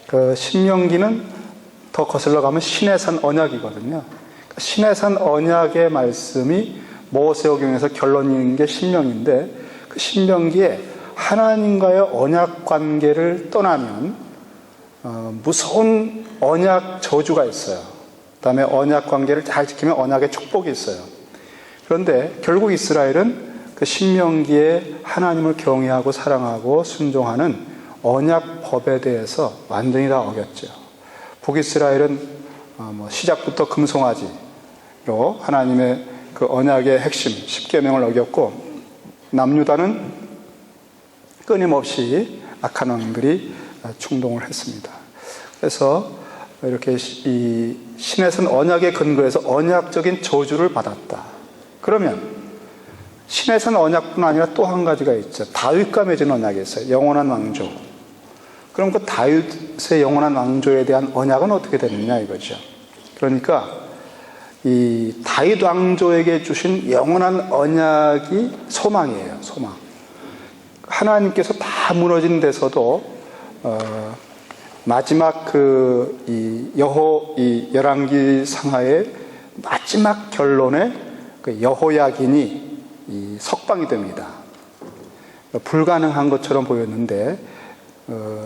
그 신명기는 더 거슬러 가면 시내산 언약이거든요. 시내산 언약의 말씀이 모세오경에서 결론인 게 신명인데, 그 신명기에 하나님과의 언약 관계를 떠나면 무서운 언약 저주가 있어요. 그 다음에 언약 관계를 잘 지키면 언약의 축복이 있어요. 그런데 결국 이스라엘은 그 신명기에 하나님을 경외하고 사랑하고 순종하는 언약법에 대해서 완전히 다 어겼죠. 북이스라엘은 시작부터 금송아지로 하나님의 그 언약의 핵심 10계명을 어겼고, 남유다는 끊임없이 악한 왕들이 충동을 했습니다. 그래서 이렇게 이 시내산 언약에 근거해서 언약적인 저주를 받았다. 그러면 시내산 언약뿐 아니라 또 한 가지가 있죠. 다윗과 맺은 언약이 있어요. 영원한 왕조. 그럼 그 다윗의 영원한 왕조에 대한 언약은 어떻게 되느냐 이거죠. 그러니까 이 다윗 왕조에게 주신 영원한 언약이 소망이에요. 소망. 하나님께서 다 무너진 데서도 마지막 이 열왕기 상하의 마지막 결론에 그 여호야긴이 이 석방이 됩니다. 불가능한 것처럼 보였는데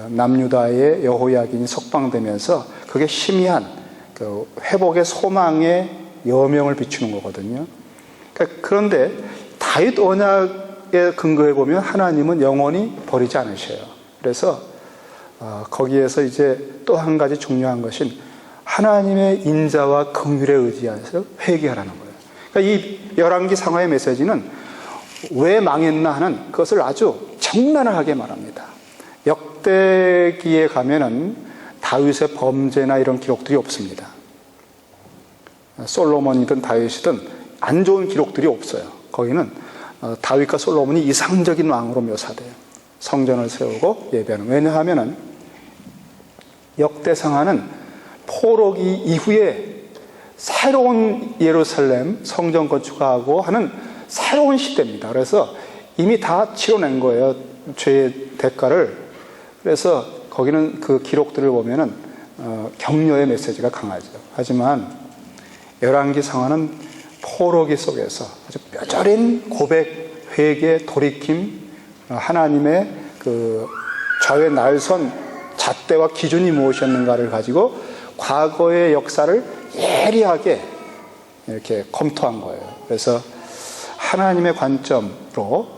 남유다의 여호야긴이 석방되면서 그게 희미한 그 회복의 소망의 여명을 비추는 거거든요. 그런데 다윗 언약에 근거해 보면 하나님은 영원히 버리지 않으셔요. 그래서 거기에서 이제 또 한 가지 중요한 것은 하나님의 인자와 긍휼에 의지해서 회개하라는 거예요. 그러니까 이 열왕기 상하의 메시지는 왜 망했나 하는 그것을 아주 적나라하게 말합니다. 역대기에 가면은 다윗의 범죄나 이런 기록들이 없습니다. 솔로몬이든 다윗이든 안 좋은 기록들이 없어요. 거기는 다윗과 솔로몬이 이상적인 왕으로 묘사돼요. 성전을 세우고 예배하는. 왜냐하면은 역대상하는 포로기 이후에 새로운 예루살렘 성전 건축하고 하는 새로운 시대입니다. 그래서 이미 다 치러낸 거예요. 죄의 대가를. 그래서 거기는 그 기록들을 보면은 격려의 메시지가 강하죠. 하지만 열왕기 상하는 포로기 속에서 아주 뼈저린 고백, 회개, 돌이킴, 하나님의 그 좌의 날선 잣대와 기준이 무엇이었는가를 가지고 과거의 역사를 예리하게 이렇게 검토한 거예요. 그래서 하나님의 관점으로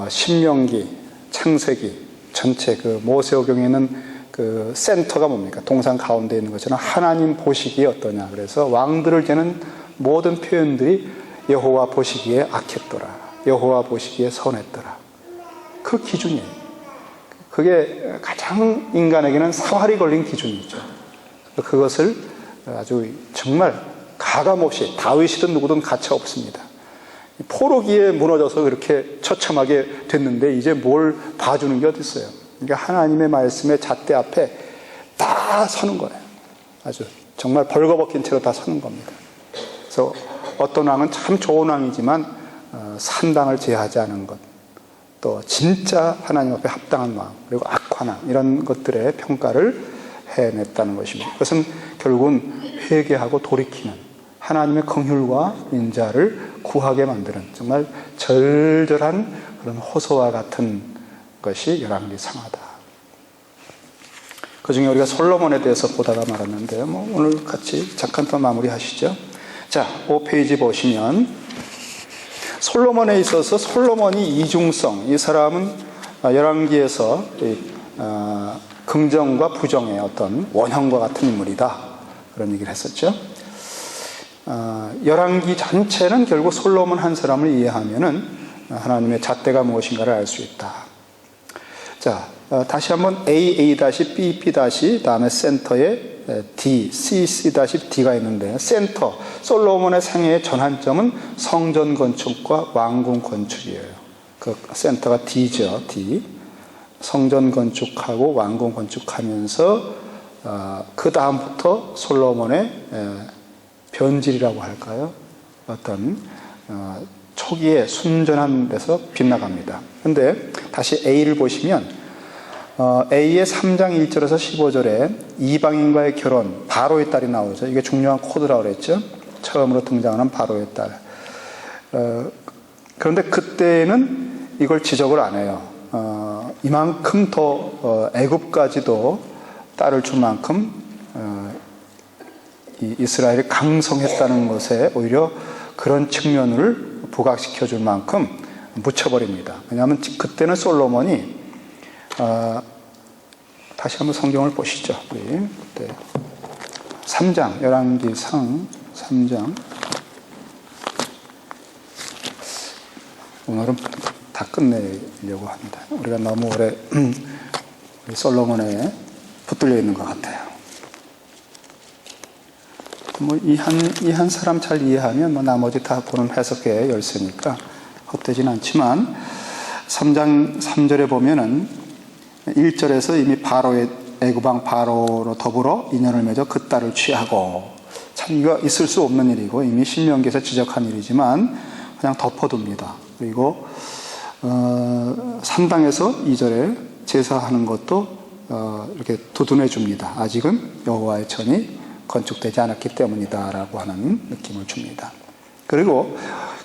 신명기, 창세기 전체 그 모세오경에는 그 센터가 뭡니까? 동상 가운데 있는 것처럼 하나님 보시기에 어떠냐. 그래서 왕들을 재는 모든 표현들이 여호와 보시기에 악했더라, 여호와 보시기에 선했더라. 그 기준이에요. 그게 가장 인간에게는 사활이 걸린 기준이죠. 그것을 아주 정말 가감없이 다윗이든 누구든 가차 없습니다. 포로기에 무너져서 그렇게 처참하게 됐는데 이제 뭘 봐주는 게 어디 있어요? 그러니까 하나님의 말씀의 잣대 앞에 다 서는 거예요. 아주 정말 벌거벗긴 채로 다 서는 겁니다. 그래서 어떤 왕은 참 좋은 왕이지만 산당을 제하지 않은 것, 또 진짜 하나님 앞에 합당한 왕, 그리고 악한 왕, 이런 것들의 평가를 해냈다는 것입니다. 그것은 결국은 회개하고 돌이키는 하나님의 긍휼과 인자를 구하게 만드는 정말 절절한 그런 호소와 같은 것이 열왕기 상하다. 그 중에 우리가 솔로몬에 대해서 보다가 말았는데요. 오늘 같이 잠깐 더 마무리하시죠. 자, 5페이지 보시면 솔로몬에 있어서 솔로몬이 이중성, 이 사람은 열왕기에서 긍정과 부정의 어떤 원형과 같은 인물이다, 그런 얘기를 했었죠. 열왕기 전체는 결국 솔로몬 한 사람을 이해하면은 하나님의 잣대가 무엇인가를 알 수 있다. 자, 다시 한번 AA-BP- 다음에 센터에 D, CC-D가 있는데, 센터, 솔로몬의 생애의 전환점은 성전 건축과 왕궁 건축이에요. 그 센터가 D죠, D. 성전 건축하고 왕궁 건축하면서 그 다음부터 솔로몬의 변질이라고 할까요? 어떤 초기에 순전한 데서 빗나갑니다. 그런데 다시 A를 보시면 A의 3장 1절에서 15절에 이방인과의 결혼, 바로의 딸이 나오죠. 이게 중요한 코드라고 그랬죠. 처음으로 등장하는 바로의 딸. 그런데 그때는 이걸 지적을 안 해요. 이만큼 더 애굽까지도 딸을 줄 만큼 이 이스라엘이 강성했다는 것에 오히려 그런 측면을 부각시켜 줄 만큼 묻혀버립니다. 왜냐하면 그때는 솔로몬이 다시 한번 성경을 보시죠. 우리 그때 3장 열왕기상 3장 오늘은 다 끝내려고 합니다. 우리가 너무 오래 우리 솔로몬에 붙들려 있는 것 같아요. 이 한 사람 잘 이해하면 나머지 다 보는 해석의 열쇠니까 헛되진 않지만 3장 3절에 보면은 1절에서 이미 바로의 애굽왕 바로로 더불어 인연을 맺어 그 딸을 취하고, 참 이거 있을 수 없는 일이고 이미 신명기에서 지적한 일이지만 그냥 덮어둡니다. 그리고 3장에서 2절에 제사하는 것도 이렇게 두둔해 줍니다. 아직은 여호와의 전이 건축되지 않았기 때문이다 라고 하는 느낌을 줍니다. 그리고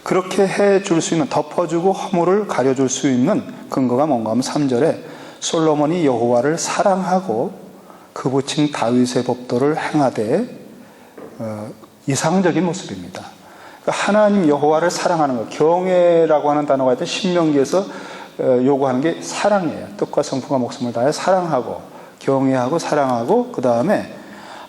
그렇게 해줄 수 있는, 덮어주고 허물을 가려줄 수 있는 근거가 뭔가 하면 3절에 솔로몬이 여호와를 사랑하고 그 붙인 다윗의 법도를 행하되 이상적인 모습입니다. 하나님 여호와를 사랑하는 것, 경외라고 하는 단어가 있던 신명기에서 요구하는 게 사랑이에요. 뜻과 성품과 목숨을 다해 사랑하고 경외하고 사랑하고, 그 다음에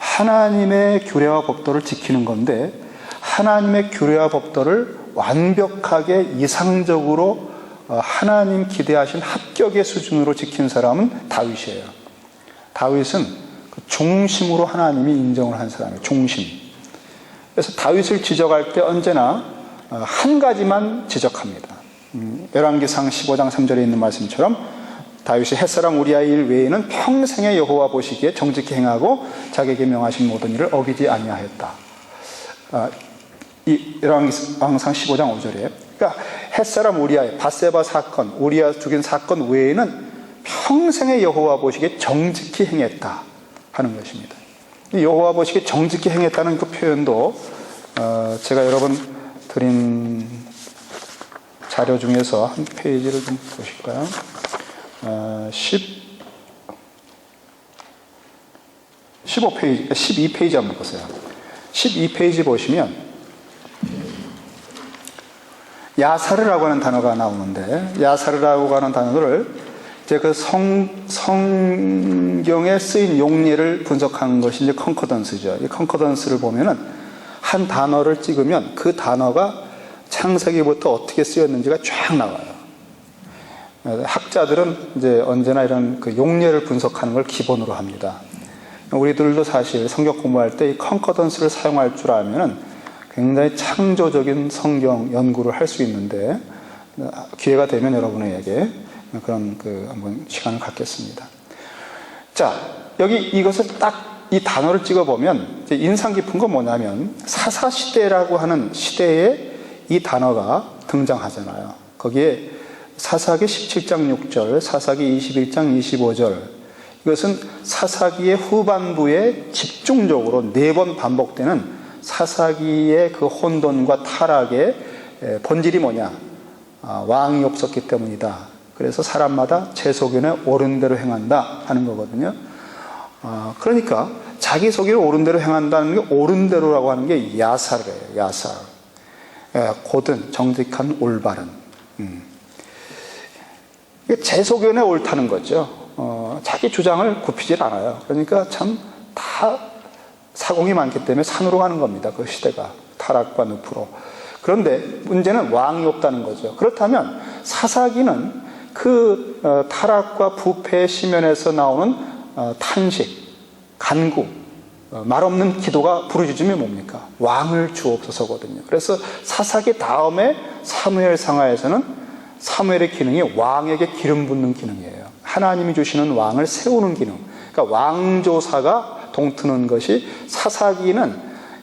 하나님의 규례와 법도를 지키는 건데, 하나님의 규례와 법도를 완벽하게 이상적으로 하나님 기대하신 합격의 수준으로 지킨 사람은 다윗이에요. 다윗은 중심으로 하나님이 인정을 한 사람이에요. 중심. 그래서 다윗을 지적할 때 언제나 한 가지만 지적합니다. 열왕기상 15장 3절에 있는 말씀처럼 다윗이 햇사람 우리아의 일 외에는 평생에 여호와 보시기에 정직히 행하고 자기에게 명하신 모든 일을 어기지 아니하였다. 이 열왕기상 15장 5절이에요. 그러니까 햇사람 우리아의 밧세바 사건, 우리아 죽인 사건 외에는 평생에 여호와 보시기에 정직히 행했다 하는 것입니다. 여호와 보시기에 정직히 행했다는 그 표현도 제가 여러분 드린 자료 중에서 한 페이지를 좀 보실까요? 15페이지, 12페이지 한번 보세요. 12페이지 보시면 야사르라고 하는 단어가 나오는데, 야사르라고 하는 단어를 이제 그 성경에 쓰인 용례를 분석한 것이 이제 컨커던스죠. 이 컨커던스를 보면은 한 단어를 찍으면 그 단어가 창세기부터 어떻게 쓰였는지가 쫙 나와요. 학자들은 이제 언제나 이런 그 용례를 분석하는 걸 기본으로 합니다. 우리들도 사실 성경 공부할 때 이 컨커던스를 사용할 줄 알면은 굉장히 창조적인 성경 연구를 할 수 있는데, 기회가 되면 여러분에게 그런 한번 시간을 갖겠습니다. 자, 여기 이것을 딱 이 단어를 찍어보면 인상 깊은 건 뭐냐면, 사사시대라고 하는 시대에 이 단어가 등장하잖아요. 거기에 사사기 17장 6절, 사사기 21장 25절, 이것은 사사기의 후반부에 집중적으로 4번 반복되는 사사기의 그 혼돈과 타락의 본질이 뭐냐? 왕이 없었기 때문이다. 그래서 사람마다 제 소견에 옳은 대로 행한다 하는 거거든요. 그러니까 자기 소견에 옳은 대로 행한다는 게, 옳은 대로라고 하는 게 야사르예요. 야사르. 고든, 정직한, 올바른. 제 소견에 옳다는 거죠. 자기 주장을 굽히질 않아요. 그러니까 참 다 사공이 많기 때문에 산으로 가는 겁니다. 그 시대가 타락과 늪으로. 그런데 문제는 왕이 없다는 거죠. 그렇다면 사사기는 그 타락과 부패의 시면에서 나오는 탄식, 간구, 말없는 기도가 부르짖음이 뭡니까? 왕을 주옵소서거든요. 그래서 사사기 다음에 사무엘상하에서는 사무엘의 기능이 왕에게 기름 붓는 기능이에요. 하나님이 주시는 왕을 세우는 기능. 그러니까 왕조사가 동트는 것이, 사사기는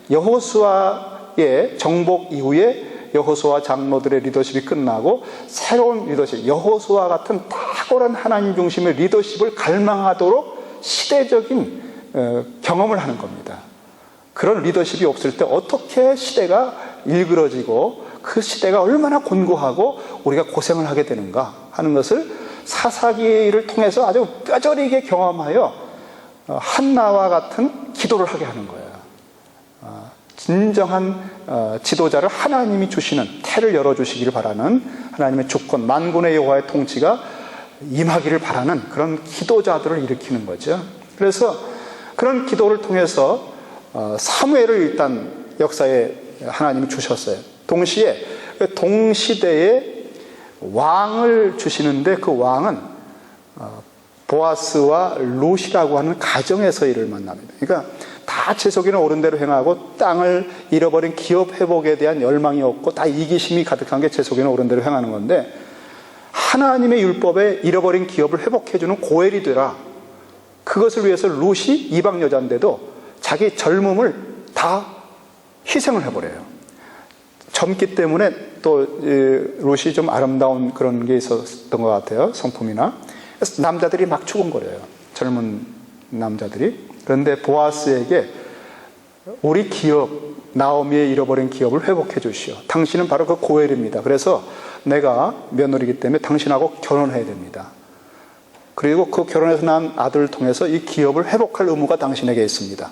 여호수아의 정복 이후에 여호수아 장로들의 리더십이 끝나고 새로운 리더십, 여호수아 같은 탁월한 하나님 중심의 리더십을 갈망하도록 시대적인 경험을 하는 겁니다. 그런 리더십이 없을 때 어떻게 시대가 일그러지고 그 시대가 얼마나 곤고하고 우리가 고생을 하게 되는가 하는 것을 사사기를 통해서 아주 뼈저리게 경험하여 한나와 같은 기도를 하게 하는 거예요. 진정한 지도자를 하나님이 주시는, 태를 열어주시기를 바라는 하나님의 주권, 만군의 여호와의 통치가 임하기를 바라는 그런 기도자들을 일으키는 거죠. 그래서 그런 기도를 통해서 사무엘을 일단 역사에 하나님이 주셨어요. 동시에 동시대에 왕을 주시는데 그 왕은 보아스와 룻이라고 하는 가정에서 일을 만납니다. 그러니까 다 제 속에는 옳은 대로 행하고 땅을 잃어버린 기업 회복에 대한 열망이 없고 다 이기심이 가득한 게 제 속에는 옳은 대로 행하는 건데, 하나님의 율법에 잃어버린 기업을 회복해주는 고엘이 되라. 그것을 위해서 룻이 이방 여자인데도 자기 젊음을 다 희생을 해버려요. 젊기 때문에 또 룻이 좀 아름다운 그런 게 있었던 것 같아요. 성품이나. 그래서 남자들이 막 추궁거려요. 젊은 남자들이. 그런데 보아스에게 우리 기업, 나오미의 잃어버린 기업을 회복해 주시오. 당신은 바로 그 고엘입니다. 그래서 내가 며느리이기 때문에 당신하고 결혼해야 됩니다. 그리고 그 결혼해서 난 아들을 통해서 이 기업을 회복할 의무가 당신에게 있습니다.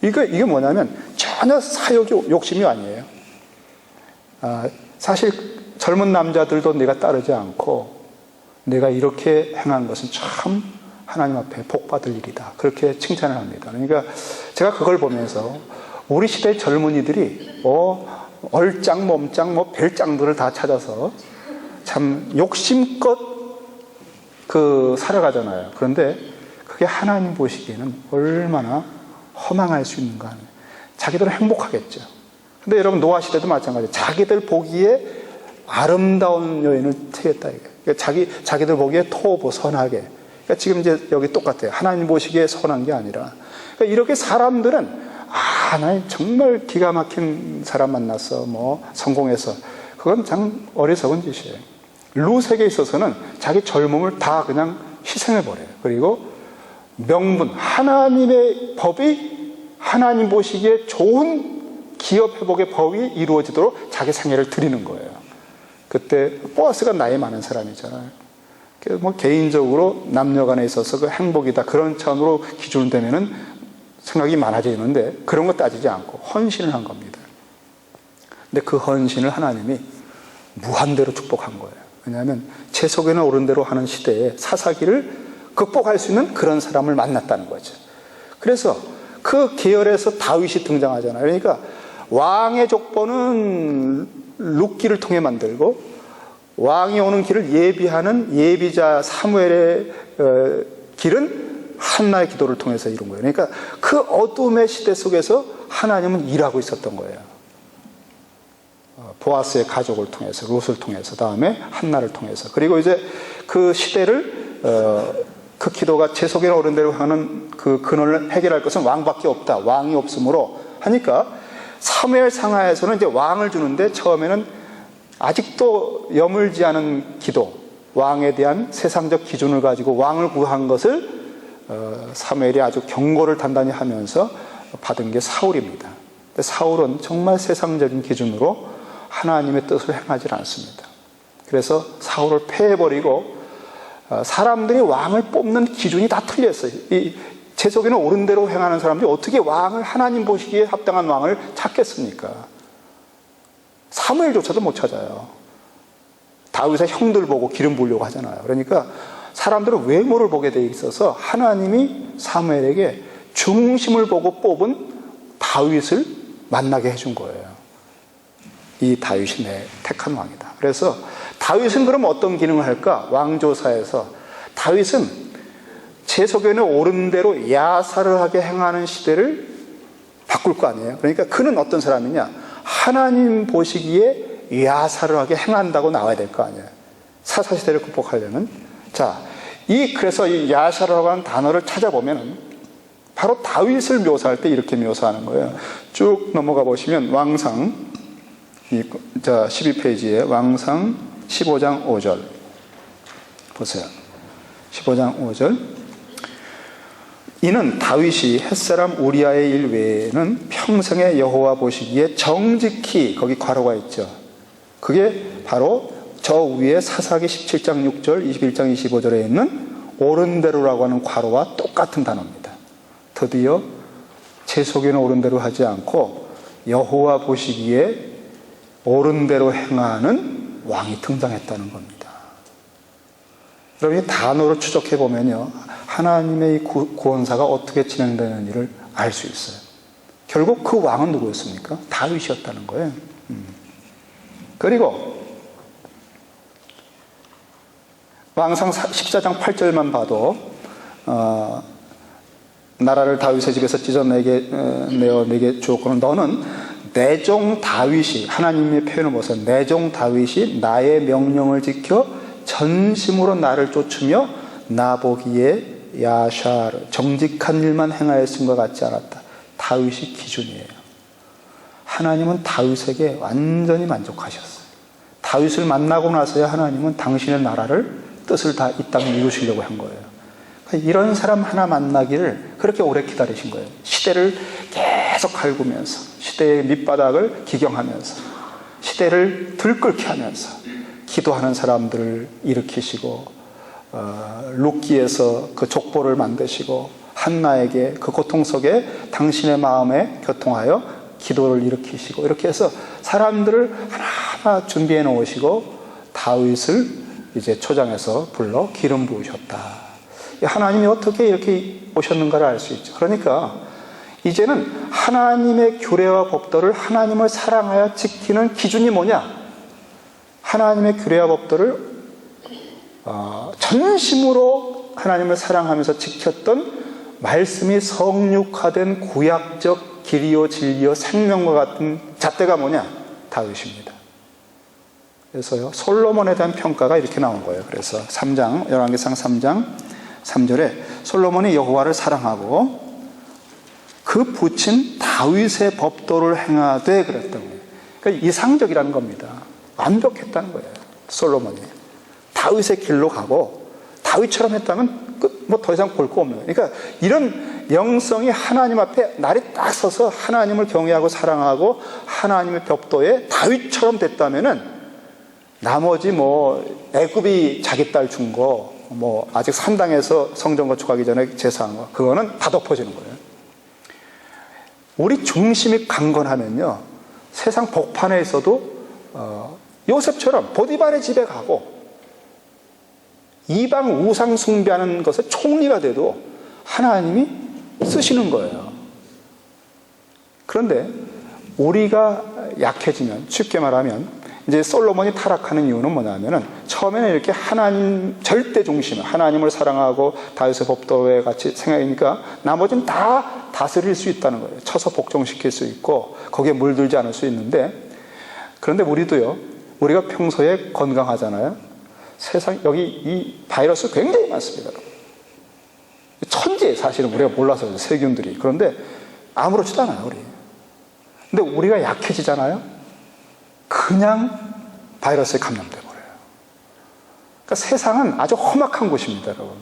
이게 뭐냐면 전혀 사욕이, 욕심이 아니에요. 사실 젊은 남자들도 내가 따르지 않고 내가 이렇게 행한 것은 참 하나님 앞에 복 받을 일이다. 그렇게 칭찬을 합니다. 그러니까 제가 그걸 보면서 우리 시대의 젊은이들이 얼짱, 몸짱, 별짱들을 다 찾아서 참 욕심껏 살아가잖아요. 그런데 그게 하나님 보시기에는 얼마나 허망할 수 있는가. 자기들은 행복하겠죠. 근데 여러분, 노아 시대도 마찬가지예요. 자기들 보기에 아름다운 여인을 택했다. 그러니까 자기들 보기에 토보 선하게. 그러니까 지금 이제 여기 똑같아요. 하나님 보시기에 선한 게 아니라. 그러니까 이렇게 사람들은 나 정말 기가 막힌 사람 만났어. 성공해서. 그건 참 어리석은 짓이에요. 룻에게 있어서는 자기 젊음을 다 그냥 희생해버려요. 그리고 명분, 하나님의 법이 하나님 보시기에 좋은 기업 회복의 법이 이루어지도록 자기 생애를 드리는 거예요. 그때 보아스가 나이 많은 사람이잖아요. 개인적으로 남녀 간에 있어서 그 행복이다, 그런 차원으로 기준을 대면은 생각이 많아지는데 그런 거 따지지 않고 헌신을 한 겁니다. 근데 그 헌신을 하나님이 무한대로 축복한 거예요. 왜냐하면 제 속에는 옳은 대로 하는 시대에 사사기를 극복할 수 있는 그런 사람을 만났다는 거죠. 그래서 그 계열에서 다윗이 등장하잖아요. 그러니까 왕의 족보는 룻기를 통해 만들고 왕이 오는 길을 예비하는 예비자 사무엘의 길은 한나의 기도를 통해서 이룬 거예요. 그러니까 그 어둠의 시대 속에서 하나님은 일하고 있었던 거예요. 보아스의 가족을 통해서, 룻을 통해서, 다음에 한나를 통해서. 그리고 이제 그 시대를 그 기도가 제 속에는 옳은 대로 하는 그 근원을 해결할 것은 왕밖에 없다. 왕이 없으므로 하니까 사무엘 상하에서는 이제 왕을 주는데 처음에는 아직도 여물지 않은 기도, 왕에 대한 세상적 기준을 가지고 왕을 구한 것을 사무엘이 아주 경고를 단단히 하면서 받은 게 사울입니다. 근데 사울은 정말 세상적인 기준으로 하나님의 뜻을 행하지 않습니다. 그래서 사울을 패해버리고 사람들이 왕을 뽑는 기준이 다 틀렸어요. 제 속에는 옳은 대로 행하는 사람들이 어떻게 왕을, 하나님 보시기에 합당한 왕을 찾겠습니까? 사무엘조차도 못 찾아요. 다윗의 형들 보고 기름 부으려고 하잖아요. 그러니까 사람들은 외모를 보게 돼 있어서 하나님이 사무엘에게 중심을 보고 뽑은 다윗을 만나게 해준 거예요. 이 다윗이 내 택한 왕이다. 그래서 다윗은 그럼 어떤 기능을 할까? 왕조사에서 다윗은 제 속에는 옳은 대로 야사르하게 행하는 시대를 바꿀 거 아니에요. 그러니까 그는 어떤 사람이냐? 하나님 보시기에 야사르하게 행한다고 나와야 될 거 아니에요. 사사시대를 극복하려면. 그래서 이 야사르라고 하는 단어를 찾아보면은 바로 다윗을 묘사할 때 이렇게 묘사하는 거예요. 쭉 넘어가 보시면 왕상 자, 12페이지에 왕상 15장 5절 보세요. 15장 5절. 이는 다윗이 햇사람 우리아의 일 외에는 평생에 여호와 보시기에 정직히, 거기 괄호가 있죠. 그게 바로 저 위에 사사기 17장 6절, 21장 25절에 있는 옳은 대로라고 하는 괄호와 똑같은 단어입니다. 드디어 제 속에는 옳은 대로 하지 않고 여호와 보시기에 옳은 대로 행하는 왕이 등장했다는 겁니다. 여러분이 단어로 추적해 보면요, 하나님의 구원사가 어떻게 진행되는지를 알 수 있어요. 결국 그 왕은 누구였습니까? 다윗이었다는 거예요. 그리고 왕상 14장 8절만 봐도 나라를 다윗의 집에서 찢어내어 내게 주었거늘 너는 내 종 다윗이, 하나님의 표현을 보세요. 내 종 다윗이 나의 명령을 지켜 전심으로 나를 쫓으며 나 보기에 야샤르 정직한 일만 행하였음과 같지 않았다. 다윗이 기준이에요. 하나님은 다윗에게 완전히 만족하셨어요. 다윗을 만나고 나서야 하나님은 당신의 나라를, 뜻을 다 이 땅에 이루시려고 한 거예요. 이런 사람 하나 만나기를 그렇게 오래 기다리신 거예요. 시대를 계속 갈구면서, 시대의 밑바닥을 기경하면서, 시대를 들끓게 하면서 기도하는 사람들을 일으키시고, 룻기에서 그 족보를 만드시고, 한나에게 그 고통 속에 당신의 마음에 교통하여 기도를 일으키시고, 이렇게 해서 사람들을 하나하나 준비해 놓으시고 다윗을 이제 초장에서 불러 기름 부으셨다. 하나님이 어떻게 이렇게 오셨는가를 알 수 있죠. 그러니까 이제는 하나님의 규례와 법도를, 하나님을 사랑하여 지키는 기준이 뭐냐? 하나님의 규례와 법도를 전심으로 하나님을 사랑하면서 지켰던 말씀이 성육화된 구약적 길이요 진리요 생명과 같은 잣대가 뭐냐? 다윗입니다. 그래서요, 솔로몬에 대한 평가가 이렇게 나온 거예요. 그래서 3장, 열왕기상 3장 3절에 솔로몬이 여호와를 사랑하고 그 부친 다윗의 법도를 행하되 그랬던 거예요. 그러니까 이상적이라는 겁니다. 완벽했다는 거예요. 솔로몬이 다윗의 길로 가고 다윗처럼 했다면 뭐 더 이상 볼 거 없는 거예요. 그러니까 이런 영성이 하나님 앞에 날이 딱 서서 하나님을 경외하고 사랑하고 하나님의 법도에 다윗처럼 됐다면은 나머지 뭐 애굽이 자기 딸 준 거, 뭐 아직 산당에서 성전 건축하기 전에 제사한 거, 그거는 다 덮어지는 거예요. 우리 중심이 강건하면요, 세상 복판에 있어도 요셉처럼 보디발의 집에 가고 이방 우상 숭배하는 것에 총리가 돼도 하나님이 쓰시는 거예요. 그런데 우리가 약해지면, 쉽게 말하면 이제 솔로몬이 타락하는 이유는 뭐냐면은 처음에는 이렇게 하나님 절대 중심, 하나님을 사랑하고 다윗의 법도에 같이 생각하니까 나머지는 다 다스릴 수 있다는 거예요. 쳐서 복종시킬 수 있고 거기에 물들지 않을 수 있는데, 그런데 우리도요, 우리가 평소에 건강하잖아요. 세상, 여기 이 바이러스 굉장히 많습니다. 천지에 사실은 우리가 몰라서 세균들이. 그런데 아무렇지도 않아요, 우리. 근데 우리가 약해지잖아요. 그냥 바이러스에 감염돼 버려요. 그러니까 세상은 아주 험악한 곳입니다, 여러분.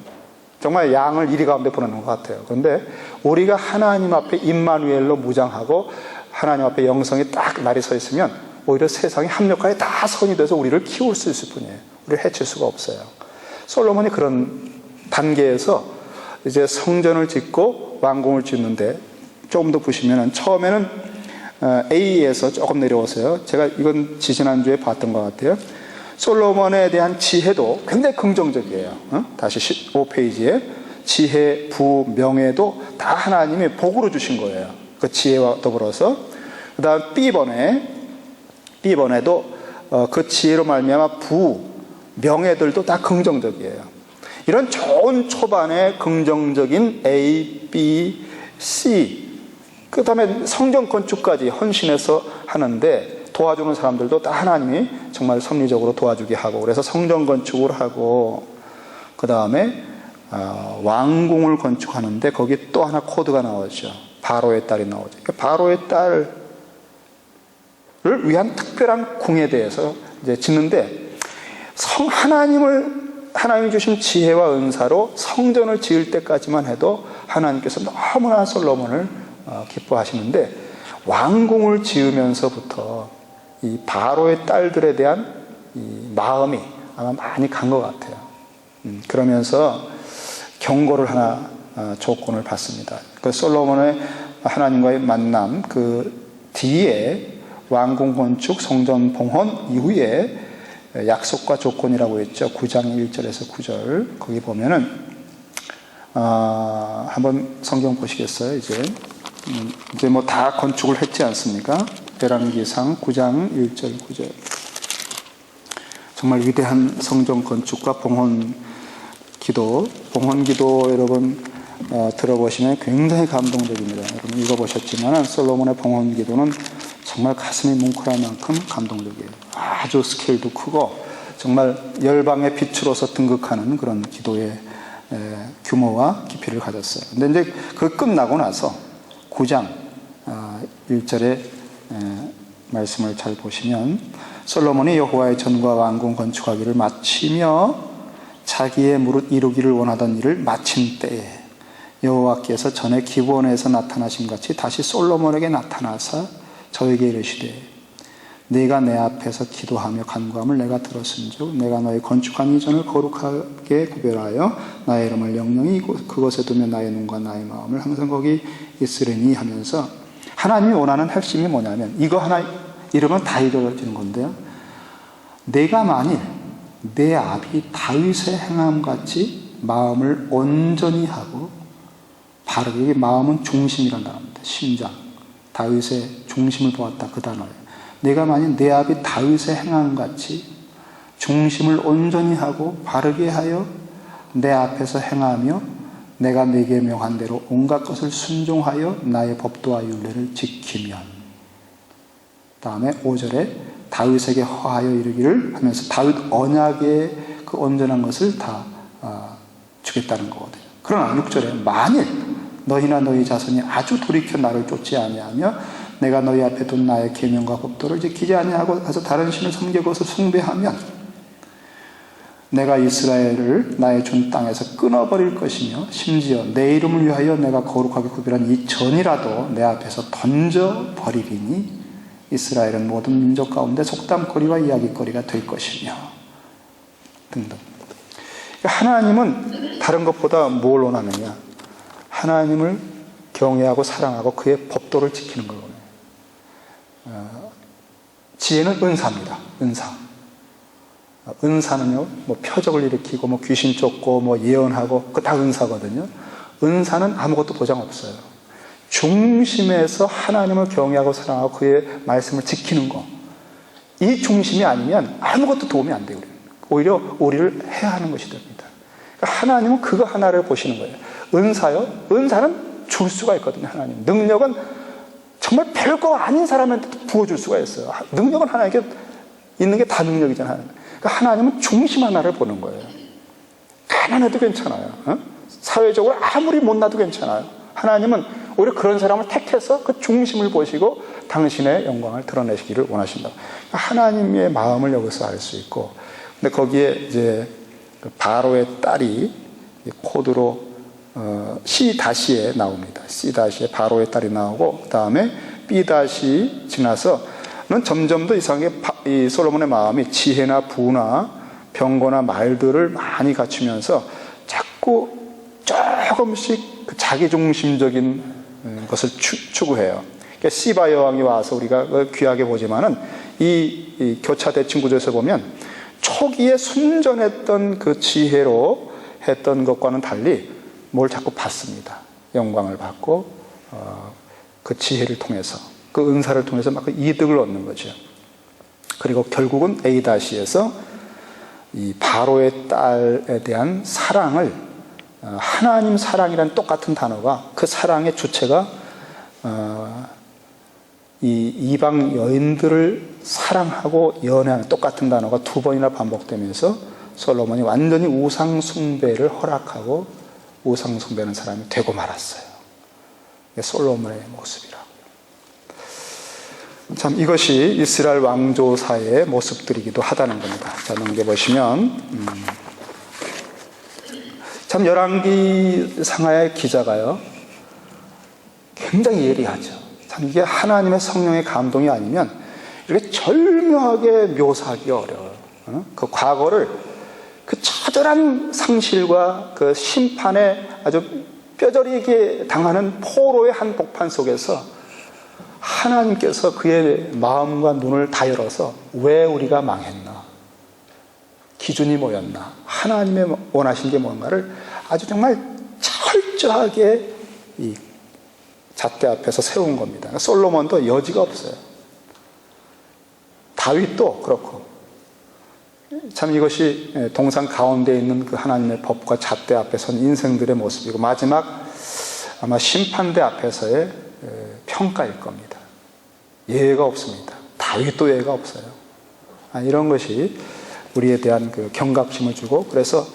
정말 양을 이리 가운데 보내는 것 같아요. 그런데 우리가 하나님 앞에 임마누엘로 무장하고 하나님 앞에 영성이 딱 날이 서 있으면 오히려 세상이 합력하에 다 선이 돼서 우리를 키울 수 있을 뿐이에요. 우리를 해칠 수가 없어요. 솔로몬이 그런 단계에서 이제 성전을 짓고 왕궁을 짓는데, 조금 더 보시면은 처음에는 A에서 조금 내려오세요. 제가 이건 지지난주에 봤던 것 같아요. 솔로몬에 대한 지혜도 굉장히 긍정적이에요. 다시 15페이지에 지혜, 부, 명예도 다 하나님이 복으로 주신 거예요. 그 지혜와 더불어서. 그 다음 B번에도 그 지혜로 말미암아 부, 명예들도 다 긍정적이에요. 이런 좋은 초반에 긍정적인 A, B, C, 그 다음에 성전 건축까지 헌신해서 하는데 도와주는 사람들도 다 하나님이 정말 섭리적으로 도와주게 하고, 그래서 성전 건축을 하고, 그 다음에 왕궁을 건축하는데 거기 또 하나 코드가 나오죠. 바로의 딸이 나오죠. 그러니까 바로의 딸을 위한 특별한 궁에 대해서 이제 짓는데, 하나님이 주신 지혜와 은사로 성전을 지을 때까지만 해도 하나님께서 너무나 솔로몬을 기뻐하시는데, 왕궁을 지으면서부터 이 바로의 딸들에 대한 이 마음이 아마 많이 간 것 같아요. 그러면서 경고를 하나 조건을 받습니다. 그 솔로몬의 하나님과의 만남 그 뒤에 왕궁 건축, 성전 봉헌 이후에 약속과 조건이라고 했죠. 9장 1절에서 9절 거기 보면은 한번 성경 보시겠어요? 이제 뭐 다 건축을 했지 않습니까? 열왕기상 9장 1절 9절 정말 위대한 성전 건축과 봉헌 기도 여러분 들어보시면 굉장히 감동적입니다. 여러분 읽어보셨지만 솔로몬의 봉헌 기도는 정말 가슴이 뭉클할 만큼 감동적이에요. 아주 스케일도 크고 정말 열방의 빛으로서 등극하는 그런 기도의 규모와 깊이를 가졌어요. 근데 이제 그 끝나고 나서 9장 1절에 말씀을 잘 보시면 솔로몬이 여호와의 전과 왕궁 건축하기를 마치며 자기의 무릇 이루기를 원하던 일을 마친 때에 여호와께서 전에 기브온에서 나타나신 같이 다시 솔로몬에게 나타나사 저에게 이르시되 네가 내 앞에서 기도하며 간구함을 내가 들었은즉 내가 너의 건축한 이 전을 거룩하게 구별하여 나의 이름을 영영히 그곳에 두며 나의 눈과 나의 마음을 항상 거기 있으리니 하면서 하나님이 원하는 핵심이 뭐냐면 이거 하나 이러면 다 이루어지는 건데요. 내가 만일 내 아비 다윗의 행함같이 마음을 온전히 하고 바르게, 여기 마음은 중심이라는 단어입니다. 심장, 다윗의 중심을 보았다 그 단어예요. 내가 만일 내 아비 다윗의 행함같이 중심을 온전히 하고 바르게 하여 내 앞에서 행하며 내가 네게 명한 대로 온갖 것을 순종하여 나의 법도와 율례를 지키면, 다음에 5절에 다윗에게 허하여 이르기를 하면서 다윗 언약의 그 온전한 것을 다 주겠다는 거거든요. 그러나 6절에 만일 너희나 너희 자손이 아주 돌이켜 나를 쫓지 아니하며 내가 너희 앞에 둔 나의 계명과 법도를 지키지 아니하고 가서 다른 신을 섬기고 그것을 숭배하면 내가 이스라엘을 나의 준 땅에서 끊어버릴 것이며 심지어 내 이름을 위하여 내가 거룩하게 구별한 이 전이라도 내 앞에서 던져버리리니 이스라엘은 모든 민족 가운데 속담거리와 이야기거리가 될 것이며 등등. 하나님은 다른 것보다 뭘 원하느냐? 하나님을 경외하고 사랑하고 그의 법도를 지키는 걸 원해요. 지혜는 은사입니다. 은사는요, 뭐 표적을 일으키고, 뭐 귀신 쫓고, 뭐 예언하고, 그거 다 은사거든요. 은사는 아무것도 도장 없어요. 중심에서 하나님을 경외하고 사랑하고 그의 말씀을 지키는 거. 이 중심이 아니면 아무것도 도움이 안 돼요. 오히려 우리를 해하는 것이 됩니다. 그러니까 하나님은 그거 하나를 보시는 거예요. 은사요? 은사는 줄 수가 있거든요. 하나님. 능력은 정말 별거 아닌 사람한테 부어줄 수가 있어요. 능력은 하나님께 있는 게 다 능력이잖아요. 그러니까 하나님은 중심 하나를 보는 거예요. 가난해도 괜찮아요. 사회적으로 아무리 못나도 괜찮아요. 하나님은 오히려 그런 사람을 택해서 그 중심을 보시고 당신의 영광을 드러내시기를 원하신다. 그러니까 하나님의 마음을 여기서 알 수 있고, 근데 거기에 이제 바로의 딸이 코드로 C-에 나옵니다. C-에 바로의 딸이 나오고, 그 다음에 B- 지나서는 점점 더 이상하게 이 솔로몬의 마음이 지혜나 부나 병거나 말들을 많이 갖추면서 자꾸 조금씩 그 자기중심적인 것을 추구해요. 그러니까 시바 여왕이 와서 우리가 귀하게 보지만은 이 교차 대칭 구조에서 보면 초기에 순전했던 그 지혜로 했던 것과는 달리 뭘 자꾸 받습니다. 영광을 받고 그 지혜를 통해서 그 은사를 통해서 막 그 이득을 얻는 거죠. 그리고 결국은 A-에서 이 바로의 딸에 대한 사랑을 하나님 사랑이라는 똑같은 단어가 그 사랑의 주체가 이 이방 여인들을 사랑하고 연애하는 똑같은 단어가 두 번이나 반복되면서 솔로몬이 완전히 우상 숭배를 허락하고 우상 숭배하는 사람이 되고 말았어요. 이게 솔로몬의 모습이라고요. 참 이것이 이스라엘 왕조사의 모습들이기도 하다는 겁니다. 자, 넘겨보시면 참 열왕기 상하의 기자가요 굉장히 예리하죠. 참 이게 하나님의 성령의 감동이 아니면 이렇게 절묘하게 묘사하기 어려워요. 그 과거를 그 처절한 상실과 그 심판에 아주 뼈저리게 당하는 포로의 한복판 속에서 하나님께서 그의 마음과 눈을 다 열어서 왜 우리가 망했나, 기준이 뭐였나, 하나님의 원하신 게 뭔가를 아주 정말 철저하게 이 잣대 앞에서 세운 겁니다. 솔로몬도 여지가 없어요. 다윗도 그렇고. 참 이것이 동상 가운데 있는 그 하나님의 법과 잣대 앞에 선 인생들의 모습이고 마지막 아마 심판대 앞에서의 평가일 겁니다. 예외가 없습니다. 다윗도 예외가 없어요. 이런 것이 우리에 대한 그 경각심을 주고, 그래서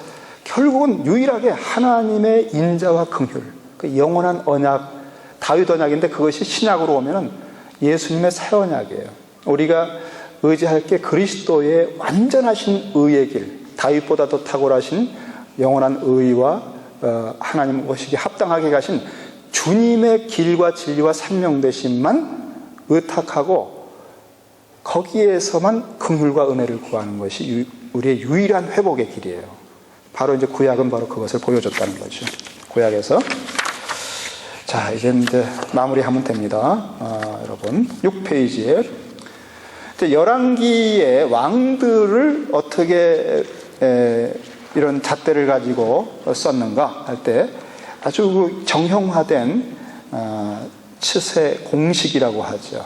결국은 유일하게 하나님의 인자와 긍휼, 그 영원한 언약, 다윗 언약인데 그것이 신약으로 오면은 예수님의 새 언약이에요. 우리가 의지할 게 그리스도의 완전하신 의의 길, 다윗보다도 탁월하신 영원한 의와 하나님 오시기에 합당하게 가신 주님의 길과 진리와 생명되심만 의탁하고 거기에서만 긍휼과 은혜를 구하는 것이 우리의 유일한 회복의 길이에요. 바로 이제 구약은 바로 그것을 보여줬다는 거죠. 구약에서. 자, 이제 마무리하면 됩니다. 여러분 6페이지에 열왕기의 왕들을 어떻게 이런 잣대를 가지고 썼는가 할 때 아주 정형화된 치세 공식이라고 하죠.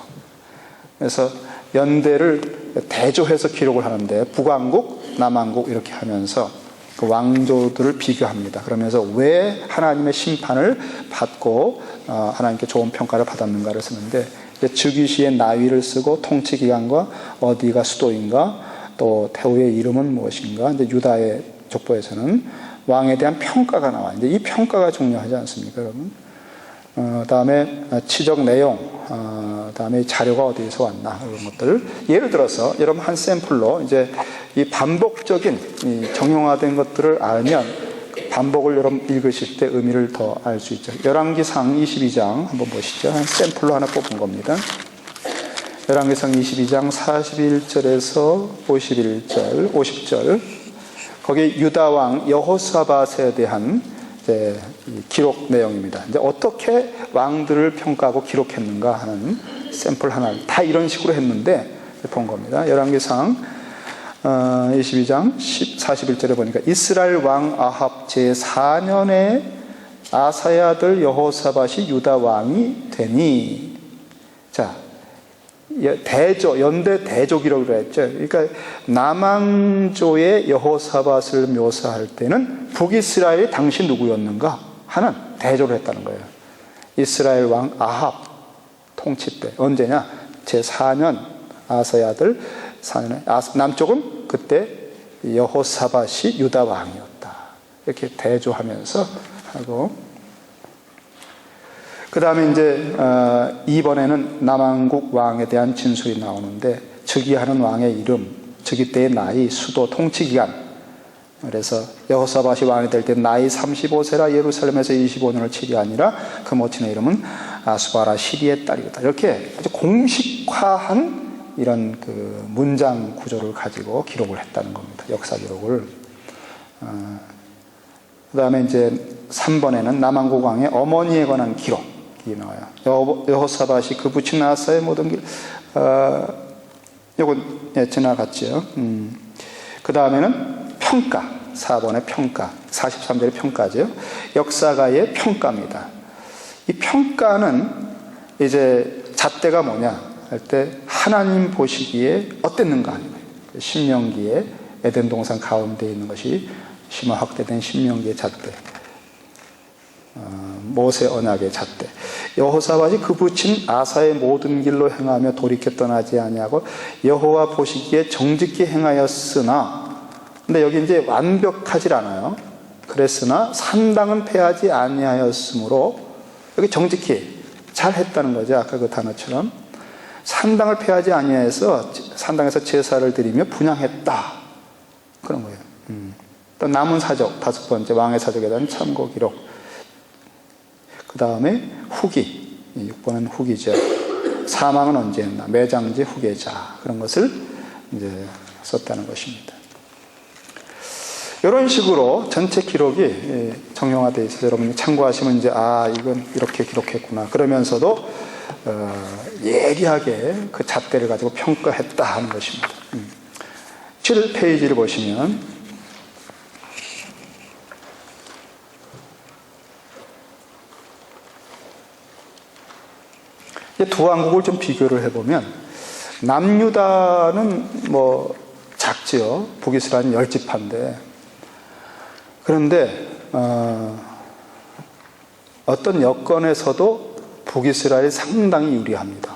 그래서 연대를 대조해서 기록을 하는데 북왕국, 남왕국 이렇게 하면서 그 왕조들을 비교합니다. 그러면서 왜 하나님의 심판을 받고 하나님께 좋은 평가를 받았는가를 쓰는데 즉위시의 나위를 쓰고 통치 기간과 어디가 수도인가 또 태후의 이름은 무엇인가. 이제 유다의 족보에서는 왕에 대한 평가가 나와요. 이제 이 평가가 중요하지 않습니까, 여러분? 다음에 치적 내용, 다음에 자료가 어디에서 왔나 이런 것들. 예를 들어서 여러분 한 샘플로 이제 이 반복적인 이 정형화된 것들을 알면 반복을 여러분 읽으실 때 의미를 더 알 수 있죠. 열왕기상 22장 한번 보시죠. 한 샘플로 하나 뽑은 겁니다. 열왕기상 22장 41절에서 51절, 50절. 거기 유다 왕 여호사밧에 대한 이제 기록 내용입니다. 이제 어떻게 왕들을 평가하고 기록했는가 하는 샘플 하나, 다 이런 식으로 했는데 본 겁니다. 열왕기상 22장 41절에 보니까 이스라엘 왕 아합 제4년에 아사의 아들 여호사밧이 유다 왕이 되니. 자, 연대 대조기록이라고 했죠. 그러니까 남왕조의 여호사밧을 묘사할 때는 북이스라엘이 당시 누구였는가 하는 대조를 했다는 거예요. 이스라엘 왕 아합 통치 때 언제냐? 제4년 아사의 아들 4년에 남쪽은 그때 여호사밧이 유다 왕이었다. 이렇게 대조하면서 하고, 그 다음에 이제 이번에는 남왕국 왕에 대한 진술이 나오는데 즉위하는 왕의 이름, 즉위 때의 나이, 수도, 통치기간. 그래서 여호사밧이 왕이 될 때 나이 35세라 예루살렘에서 25년을 치리하니라. 그 모친의 이름은 아수바라 시리의 딸이었다. 이렇게 아주 공식화한 이런 그 문장 구조를 가지고 기록을 했다는 겁니다. 역사 기록을. 그 다음에 이제 3번에는 남왕국 왕의 어머니에 관한 기록이 나와요. 여호사밧이 그 부친 아사의 모든 길, 요건 지나갔죠. 그 다음에는 평가, 4번의 평가, 43절의 평가죠. 역사가의 평가입니다. 이 평가는 이제 잣대가 뭐냐 할 때 하나님 보시기에 어땠는가 하는 거예요. 신명기에 에덴 동산 가운데 있는 것이 심화 확대된 신명기의 잣대, 모세 언약의 잣대. 여호사밧이 그 부친 아사의 모든 길로 행하며 돌이켜 떠나지 아니하고 여호와 보시기에 정직히 행하였으나, 근데 여기 이제 완벽하지 않아요. 그랬으나 산당은 패하지 아니하였으므로, 여기 정직히 잘 했다는 거죠. 아까 그 단어처럼. 산당을 폐하지 아니하여서 산당에서 제사를 드리며 분향했다. 그런 거예요. 또 남은 사적, 5번째 왕의 사적에 대한 참고 기록. 그 다음에 후기, 6번은 후기죠. 사망은 언제 했나, 매장지 후계자, 그런 것을 이제 썼다는 것입니다. 이런 식으로 전체 기록이 정형화되어 있어서 여러분이 참고하시면 이제 이건 이렇게 기록했구나. 그러면서도 예리하게 그 잣대를 가지고 평가했다 하는 것입니다. 7페이지를 보시면 두 왕국을 좀 비교를 해보면 남유다는 뭐 작지요. 북이스라엘은 10지파인데 그런데 어떤 여건에서도 북이스라엘이 상당히 유리합니다.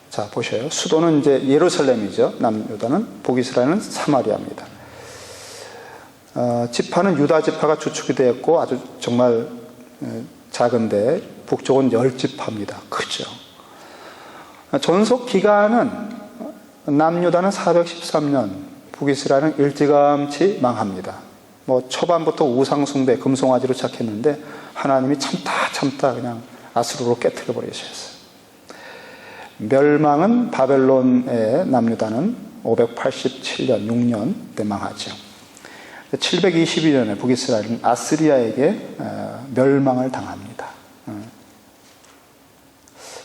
자, 보셔요. 수도는 이제 예루살렘이죠. 남유다는. 북이스라엘은 사마리아입니다. 지파는 유다 지파가 주축이 되었고 아주 정말 작은데 북쪽은 10지파입니다. 크죠. 존속 기간은 남유다는 413년, 북이스라엘은 일찌감치 망합니다. 뭐 초반부터 우상숭배, 금송아지로 시작했는데 하나님이 참다 그냥 아수르로 깨뜨려 버리셨어요. 멸망은 바벨론의 남유다는 587년, 6년 때 망하죠. 722년에 북이스라엘은 아스리아에게 멸망을 당합니다.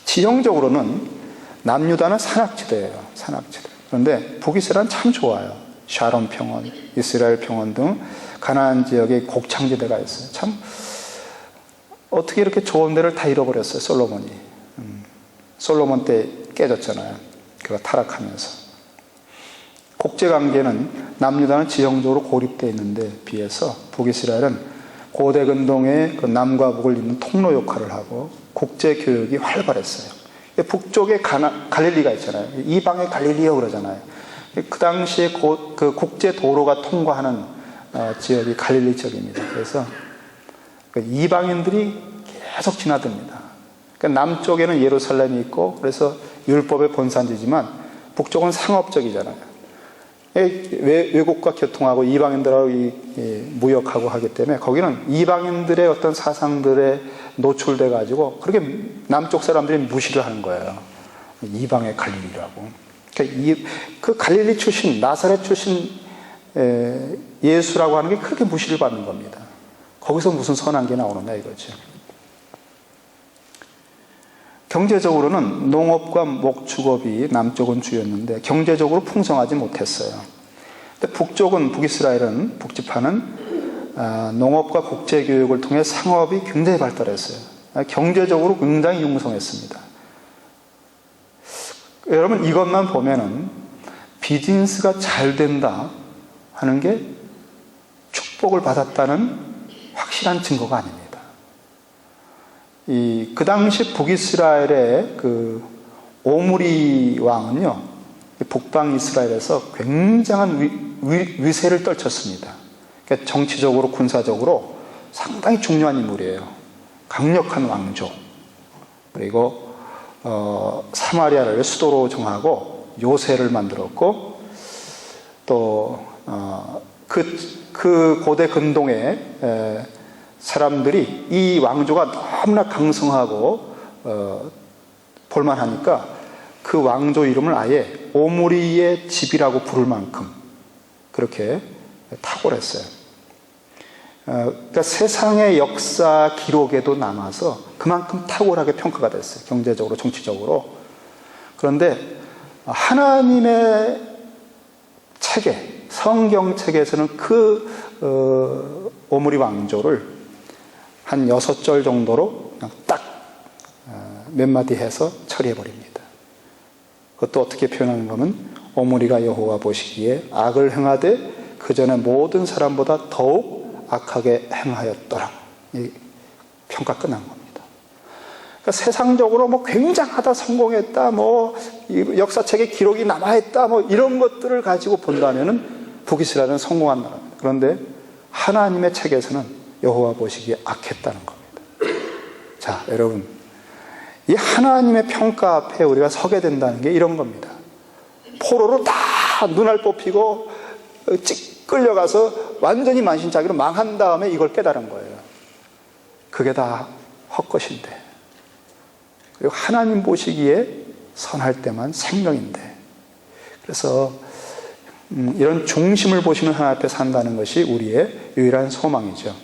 지형적으로는 남유다는 산악지대예요. 산악지대. 그런데 북이스라엘은 참 좋아요. 샤론 평원, 이스라엘 평원 등 가나안 지역에 곡창지대가 있어요. 참 어떻게 이렇게 좋은 데를 다 잃어버렸어요. 솔로몬이. 솔로몬 때 깨졌잖아요. 그가 타락하면서. 국제관계는 남유다는 지형적으로 고립되어 있는데 비해서 북이스라엘은 고대 근동의 그 남과 북을 잇는 통로 역할을 하고 국제교육이 활발했어요. 북쪽에 갈릴리가 있잖아요. 이방의 갈릴리요 그러잖아요. 그 당시에 그 국제도로가 통과하는 지역이 갈릴리 지역입니다. 그래서 이방인들이 계속 지나듭니다. 그러니까 남쪽에는 예루살렘이 있고 그래서 율법의 본산지지만 북쪽은 상업적이잖아요. 외국과 교통하고 이방인들하고 무역하고 하기 때문에 거기는 이방인들의 어떤 사상들에 노출돼 가지고 그렇게 남쪽 사람들이 무시를 하는 거예요. 이방의 갈릴리라고. 그러니까 그 갈릴리 출신, 나사렛 출신 예수라고 하는 게 그렇게 무시를 받는 겁니다. 거기서 무슨 선한 게 나오느냐 이거죠. 경제적으로는 농업과 목축업이 남쪽은 주였는데 경제적으로 풍성하지 못했어요. 근데 북이스라엘은, 북지파는 농업과 국제교육을 통해 상업이 굉장히 발달했어요. 경제적으로 굉장히 융성했습니다. 여러분 이것만 보면은 비즈니스가 잘 된다 하는 게 축복을 받았다는 확실한 증거가 아닙니다. 그 당시 북이스라엘의 그 오므리 왕은요, 북방 이스라엘에서 굉장한 위세를 떨쳤습니다. 그러니까 정치적으로, 군사적으로 상당히 중요한 인물이에요. 강력한 왕조. 그리고 사마리아를 수도로 정하고 요새를 만들었고, 또 그 고대 근동의 사람들이 이 왕조가 너무나 강성하고 볼만하니까 그 왕조 이름을 아예 오므리의 집이라고 부를 만큼 그렇게 탁월했어요. 그러니까 세상의 역사 기록에도 남아서 그만큼 탁월하게 평가가 됐어요. 경제적으로, 정치적으로. 그런데 하나님의 체계, 성경 체계에서는 그 오므리 왕조를 한 6절 정도로 그냥 딱 몇 마디 해서 처리해버립니다. 그것도 어떻게 표현하는 거면 오므리가 여호와 보시기에 악을 행하되 그 전에 모든 사람보다 더욱 악하게 행하였더라. 이 평가 끝난 겁니다. 그러니까 세상적으로 뭐 굉장하다, 성공했다, 뭐 역사책에 기록이 남아있다, 뭐 이런 것들을 가지고 본다면은 북이스라엘은 성공한 나라입니다. 그런데 하나님의 책에서는 여호와 보시기에 악했다는 겁니다. 자, 여러분, 이 하나님의 평가 앞에 우리가 서게 된다는 게 이런 겁니다. 포로로 다 눈알 뽑히고 끌려가서 완전히 만신창이로 망한 다음에 이걸 깨달은 거예요. 그게 다 헛것인데, 그리고 하나님 보시기에 선할 때만 생명인데, 그래서 이런 중심을 보시는 하나님 앞에 산다는 것이 우리의 유일한 소망이죠.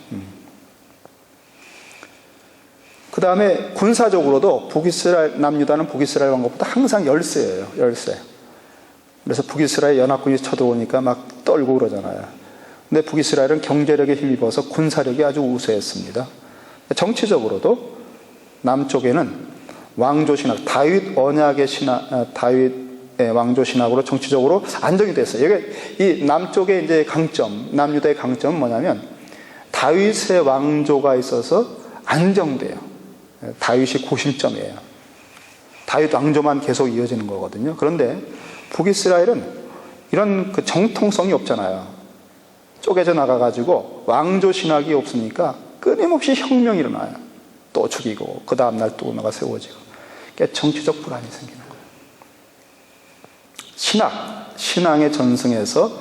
그 다음에 군사적으로도 북이스라엘, 남유다는 북이스라엘 왕국보다 항상 열세예요. 열세. 그래서 북이스라엘 연합군이 쳐들어오니까 막 떨고 그러잖아요. 근데 북이스라엘은 경제력에 힘입어서 군사력이 아주 우세했습니다. 정치적으로도 남쪽에는 왕조 신학, 다윗 언약의 신학, 다윗의 왕조 신학으로 정치적으로 안정이 됐어요. 이게 이 남쪽의 이제 강점, 남유다의 강점은 뭐냐면 다윗의 왕조가 있어서 안정돼요. 다윗이 고심점이에요. 다윗 왕조만 계속 이어지는 거거든요. 그런데 북이스라엘은 이런 그 정통성이 없잖아요. 쪼개져 나가가지고 왕조 신학이 없으니까 끊임없이 혁명이 일어나요. 또 죽이고 그 다음날 또 나가 세워지고, 그러니까 정치적 불안이 생기는 거예요. 신앙의 전승에서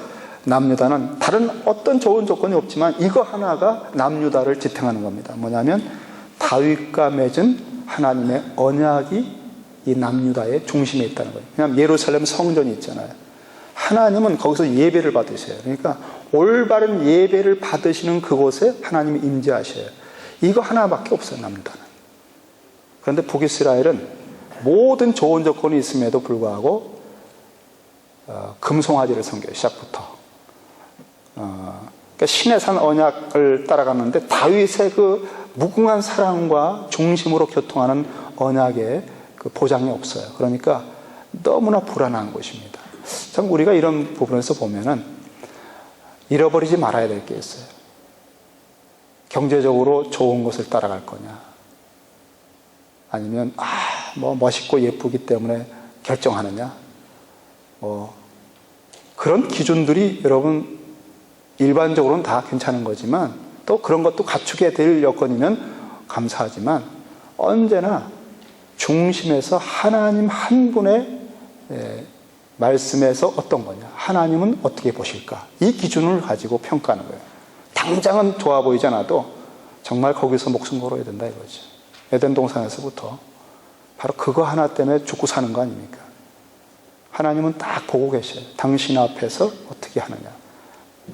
남유다는 다른 어떤 좋은 조건이 없지만 이거 하나가 남유다를 지탱하는 겁니다. 뭐냐면 다윗과 맺은 하나님의 언약이 이 남유다의 중심에 있다는 거예요. 그냥 예루살렘 성전이 있잖아요. 하나님은 거기서 예배를 받으셔요. 그러니까 올바른 예배를 받으시는 그곳에 하나님이 임재하셔요. 이거 하나밖에 없어요, 남유다는. 그런데 북이스라엘은 모든 좋은 조건이 있음에도 불구하고 금송아지를 섬겨요, 시작부터. 그러니까 신의 산 언약을 따라가는데 다윗의 그 무궁한 사랑과 중심으로 교통하는 언약의 그 보장이 없어요. 그러니까 너무나 불안한 것입니다. 참 우리가 이런 부분에서 보면은 잃어버리지 말아야 될 게 있어요. 경제적으로 좋은 것을 따라갈 거냐, 아니면 뭐 멋있고 예쁘기 때문에 결정하느냐, 뭐 그런 기준들이 여러분 일반적으로는 다 괜찮은 거지만 또 그런 것도 갖추게 될 여건이면 감사하지만 언제나 중심에서 하나님 한 분의 말씀에서 어떤 거냐, 하나님은 어떻게 보실까, 이 기준을 가지고 평가하는 거예요. 당장은 좋아 보이지 않아도 정말 거기서 목숨 걸어야 된다 이거죠. 에덴 동산에서부터 바로 그거 하나 때문에 죽고 사는 거 아닙니까? 하나님은 딱 보고 계셔요. 당신 앞에서 어떻게 하느냐,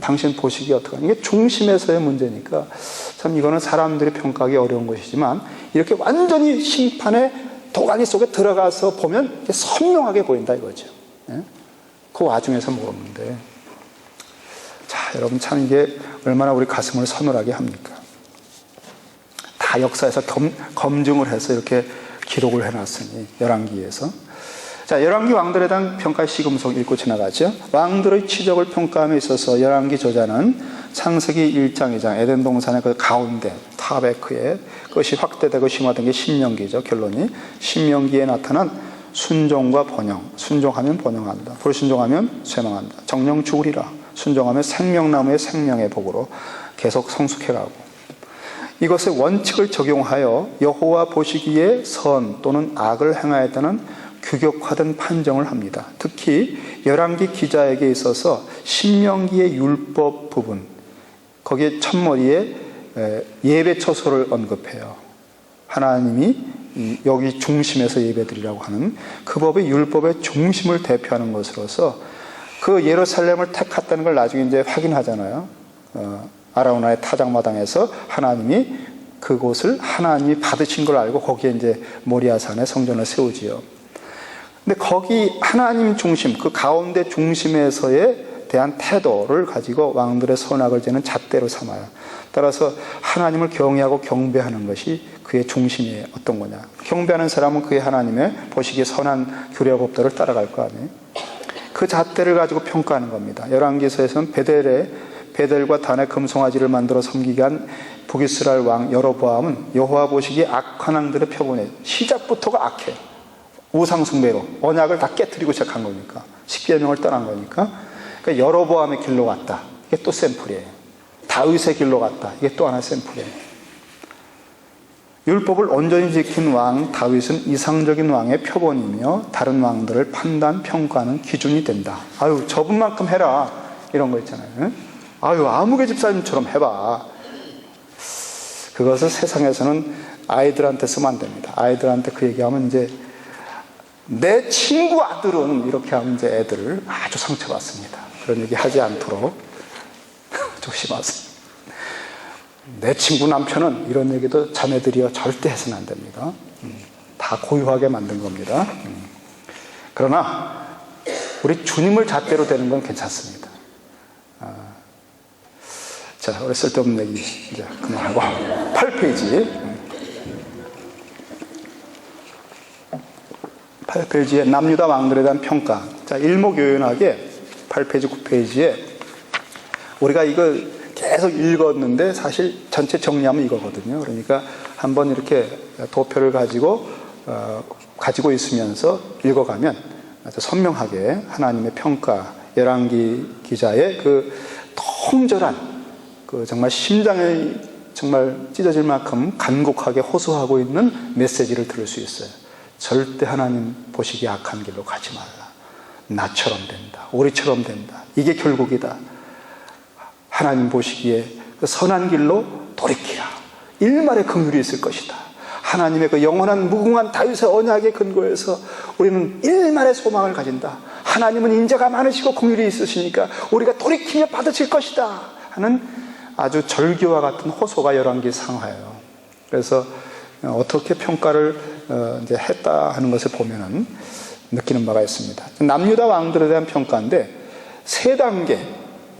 당신 보시기에 어떻게 하느냐. 이게 중심에서의 문제니까 참 이거는 사람들이 평가하기 어려운 것이지만 이렇게 완전히 심판의 도가니 속에 들어가서 보면 선명하게 보인다 이거죠. 그 와중에서 모르는데, 자, 여러분 참 이게 얼마나 우리 가슴을 서늘하게 합니까? 다 역사에서 검증을 해서 이렇게 기록을 해놨으니, 열왕기에서. 자, 열왕기 왕들에 대한 평가 시금석 읽고 지나가죠. 왕들의 치적을 평가함에 있어서 열왕기 저자는 창세기 1장 2장 에덴 동산의 그 가운데 타베크에 그것이 확대되고 심화된 게 신명기죠. 결론이 신명기에 나타난 순종과 번영, 순종하면 번영한다, 불순종하면 쇠망한다, 정령 죽으리라, 순종하면 생명나무의 생명의 복으로 계속 성숙해가고, 이것의 원칙을 적용하여 여호와 보시기에 선 또는 악을 행하였다는 규격화된 판정을 합니다. 특히 열왕기 기자에게 있어서 신명기의 율법 부분, 거기에 첫머리에 예배 처소를 언급해요. 하나님이 여기 중심에서 예배드리라고 하는 그 법의 율법의 중심을 대표하는 것으로서 그 예루살렘을 택했다는 걸 나중에 이제 확인하잖아요. 아라우나의 타작마당에서 하나님이 그곳을 하나님이 받으신 걸 알고 거기에 이제 모리아산에 성전을 세우지요. 근데 거기 하나님 중심, 그 가운데 중심에서에 대한 태도를 가지고 왕들의 선악을 재는 잣대로 삼아요. 따라서 하나님을 경외하고 경배하는 것이 그의 중심이 어떤 거냐. 경배하는 사람은 그의 하나님의 보시기에 선한 규례법들을 따라갈 거 아니에요. 그 잣대를 가지고 평가하는 겁니다. 열왕기서에서는 베델과 단의 금송아지를 만들어 섬기게 한 북이스라엘 왕 여로보암은 여호와 보시기에 악한 왕들의 표본이에요. 시작부터가 악해요. 우상숭배로 언약을 다 깨트리고 시작한 거니까, 십계명을 떠난 거니까. 그러니까 여로보암의 길로 갔다, 이게 또 샘플이에요. 다윗의 길로 갔다, 이게 또 하나의 샘플이에요. 율법을 온전히 지킨 왕 다윗은 이상적인 왕의 표본이며 다른 왕들을 판단, 평가하는 기준이 된다. 아유, 저분만큼 해라. 이런 거 있잖아요. 아유, 아무개 집사님처럼 해봐. 그것을 세상에서는 아이들한테 쓰면 안 됩니다. 아이들한테 그 얘기하면 이제 내 친구 아들은 이렇게 하면 이제 애들 아주 상처받습니다. 그런 얘기 하지 않도록 조심하세요. 내 친구 남편은 이런 얘기도 자매들이여 절대 해서는 안 됩니다. 다 고유하게 만든 겁니다. 그러나 우리 주님을 잣대로 되는 건 괜찮습니다. 자, 우리 쓸데없는 얘기 이제 그만하고 8페이지에 남유다 왕들에 대한 평가. 자, 일목요연하게 8페이지, 9페이지에 우리가 이거 계속 읽었는데 사실 전체 정리하면 이거거든요. 그러니까 한번 이렇게 도표를 가지고 있으면서 읽어가면 아주 선명하게 하나님의 평가, 열왕기 기자의 그 통절한 그 정말 심장이 정말 찢어질 만큼 간곡하게 호소하고 있는 메시지를 들을 수 있어요. 절대 하나님 보시기에 악한 길로 가지 말라. 나처럼 된다. 우리처럼 된다. 이게 결국이다. 하나님 보시기에 그 선한 길로 돌이키라. 일말의 긍휼이 있을 것이다. 하나님의 그 영원한 무궁한 다윗의 언약에 근거해서 우리는 일말의 소망을 가진다. 하나님은 인자가 많으시고 긍휼이 있으시니까 우리가 돌이키며 받으실 것이다 하는 아주 절규와 같은 호소가 열왕기 상하예요. 그래서 어떻게 평가를 이제 했다 하는 것을 보면은 느끼는 바가 있습니다. 남유다 왕들에 대한 평가인데 세 단계,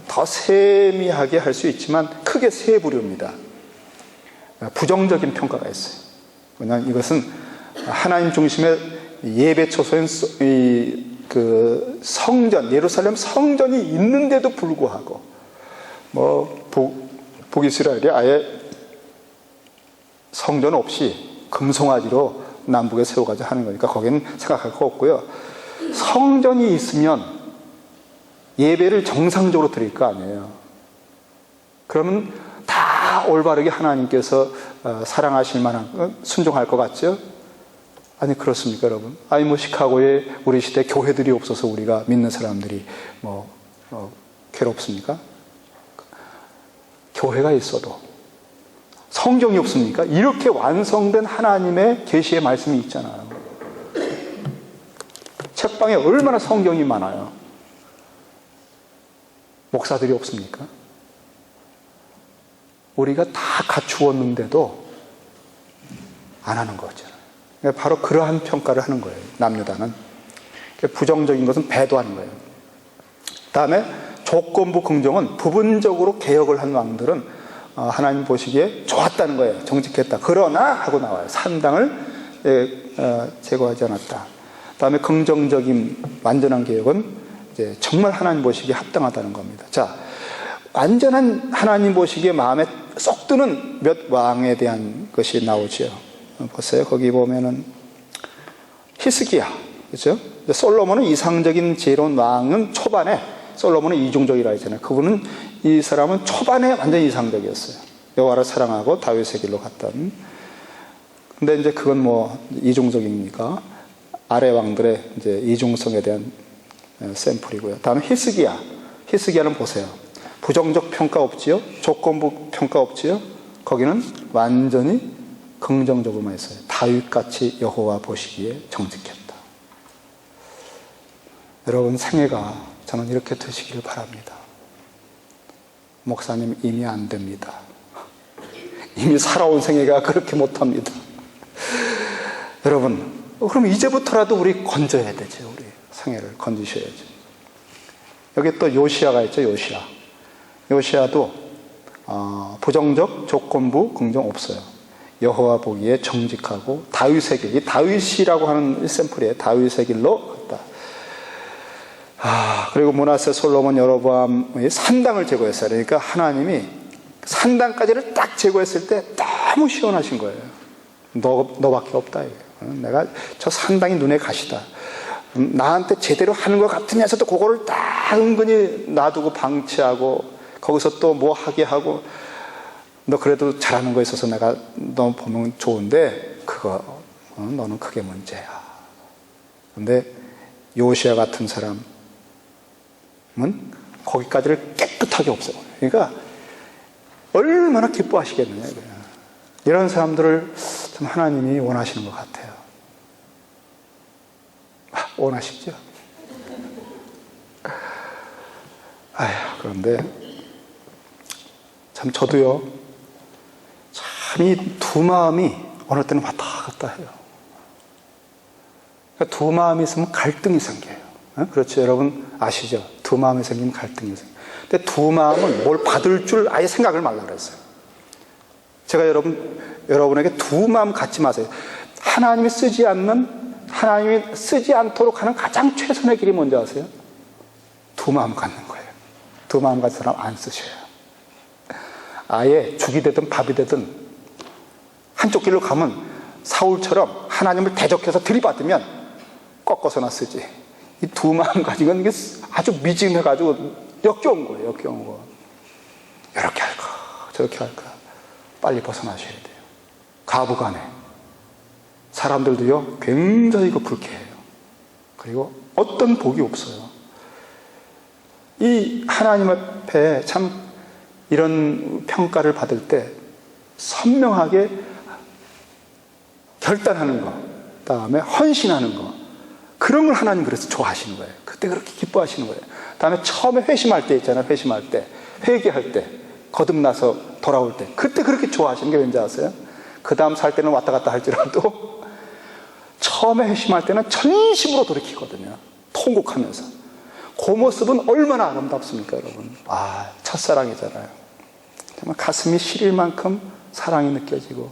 더 세미하게 할 수 있지만 크게 세 부류입니다. 부정적인 평가가 있어요. 왜냐하면 이것은 하나님 중심의 예배 초소인 그 성전, 예루살렘 성전이 있는데도 불구하고 북이스라엘이 아예 성전 없이 금송아지로 남북에 세워가지고 하는 거니까 거기는 생각할 거 없고요. 성전이 있으면 예배를 정상적으로 드릴 거 아니에요. 그러면 다 올바르게 하나님께서 사랑하실 만한 순종할 것 같죠? 아니 그렇습니까 여러분? 아니 뭐 시카고에 우리 시대 교회들이 없어서 우리가 믿는 사람들이 괴롭습니까? 교회가 있어도 성경이 없습니까? 이렇게 완성된 하나님의 계시의 말씀이 있잖아요. 책방에 얼마나 성경이 많아요. 목사들이 없습니까? 우리가 다 갖추었는데도 안 하는 거잖아요. 바로 그러한 평가를 하는 거예요. 남유다는. 부정적인 것은 배도하는 거예요. 다음에 조건부 긍정은 부분적으로 개혁을 한 왕들은 하나님 보시기에 좋았다는 거예요. 정직했다. 그러나 하고 나와요. 산당을 제거하지 않았다. 다음에 긍정적인 완전한 개혁은 이제 정말 하나님 보시기에 합당하다는 겁니다. 자, 완전한 하나님 보시기에 마음에 쏙 드는 몇 왕에 대한 것이 나오죠. 보세요. 거기 보면은 히스기야, 그렇죠? 솔로몬은 이상적인 지혜로운 왕은 초반에 솔로몬은 이중적이라 했잖아요. 그분은 이 사람은 초반에 완전히 이상적이었어요. 여호와를 사랑하고 다윗의 길로 갔던. 근데 이제 그건 이중적이니까 아래 왕들의 이제 이중성에 대한 샘플이고요. 다음에 히스기야는 보세요. 부정적 평가 없지요? 조건부 평가 없지요? 거기는 완전히 긍정적으로만 했어요. 다윗같이 여호와 보시기에 정직했다. 여러분 생애가 저는 이렇게 되시기를 바랍니다. 목사님 이미 안 됩니다. 이미 살아온 생애가 그렇게 못합니다. 여러분 그럼 이제부터라도 우리 건져야 되죠. 우리 생애를 건지셔야죠. 여기 또 요시야가 있죠. 요시야도 부정적 조건부 긍정 없어요. 여호와 보기에 정직하고 다윗의 길, 이 다윗이라고 하는 샘플이에요. 다윗의 길로 갔다. 그리고 므낫세, 솔로몬, 여로보암의 산당을 제거했어요. 그러니까 하나님이 산당까지를 딱 제거했을 때 너무 시원하신 거예요. 너밖에 없다. 내가 저 산당이 눈에 가시다. 나한테 제대로 하는 것 같으면서도 그거를 딱 은근히 놔두고 방치하고 거기서 또 뭐 하게 하고 너 그래도 잘하는 거 있어서 내가 너 보면 좋은데 그거 너는 그게 문제야. 근데 요시야 같은 사람은 거기까지를 깨끗하게 없애버려요. 그러니까 얼마나 기뻐하시겠느냐. 이런 사람들을 참 하나님이 원하시는 것 같아요. 원하시죠? 그런데 참 저도요, 참 이 두 마음이 어느 때는 왔다 갔다 해요. 그러니까 두 마음이 있으면 갈등이 생겨요. 그렇죠? 여러분 아시죠? 두 마음이 생기면 갈등이 생겨요. 근데 두 마음은 뭘 받을 줄 아예 생각을 말라 그랬어요. 제가 여러분에게 두 마음 갖지 마세요. 하나님이 쓰지 않도록 하는 가장 최선의 길이 뭔지 아세요? 두 마음 갖는 거예요. 두 마음 가진 사람 안 쓰셔요. 아예 죽이 되든 밥이 되든 한쪽 길로 가면 사울처럼 하나님을 대적해서 들이받으면 꺾어서나 쓰지. 이 두 마음 가지고는 이게 아주 미진해가지고 역겨운 거예요. 역겨운 거. 이렇게 할까 저렇게 할까. 빨리 벗어나셔야 돼요. 가부간에 사람들도요 굉장히 불쾌해요. 그리고 어떤 복이 없어요. 이 하나님 앞에 참 이런 평가를 받을 때 선명하게 결단하는 거, 다음에 헌신하는 거, 그런 걸 하나님 그래서 좋아하시는 거예요. 그때 그렇게 기뻐하시는 거예요. 다음에 처음에 회심할 때 있잖아요. 회심할 때, 회개할 때, 거듭나서 돌아올 때, 그때 그렇게 좋아하시는 게 왠지 아세요? 그 다음 살 때는 왔다 갔다 할지라도 처음에 회심할 때는 전심으로 돌이키거든요. 통곡하면서. 그 모습은 얼마나 아름답습니까, 여러분? 첫사랑이잖아요. 정말 가슴이 시릴 만큼 사랑이 느껴지고.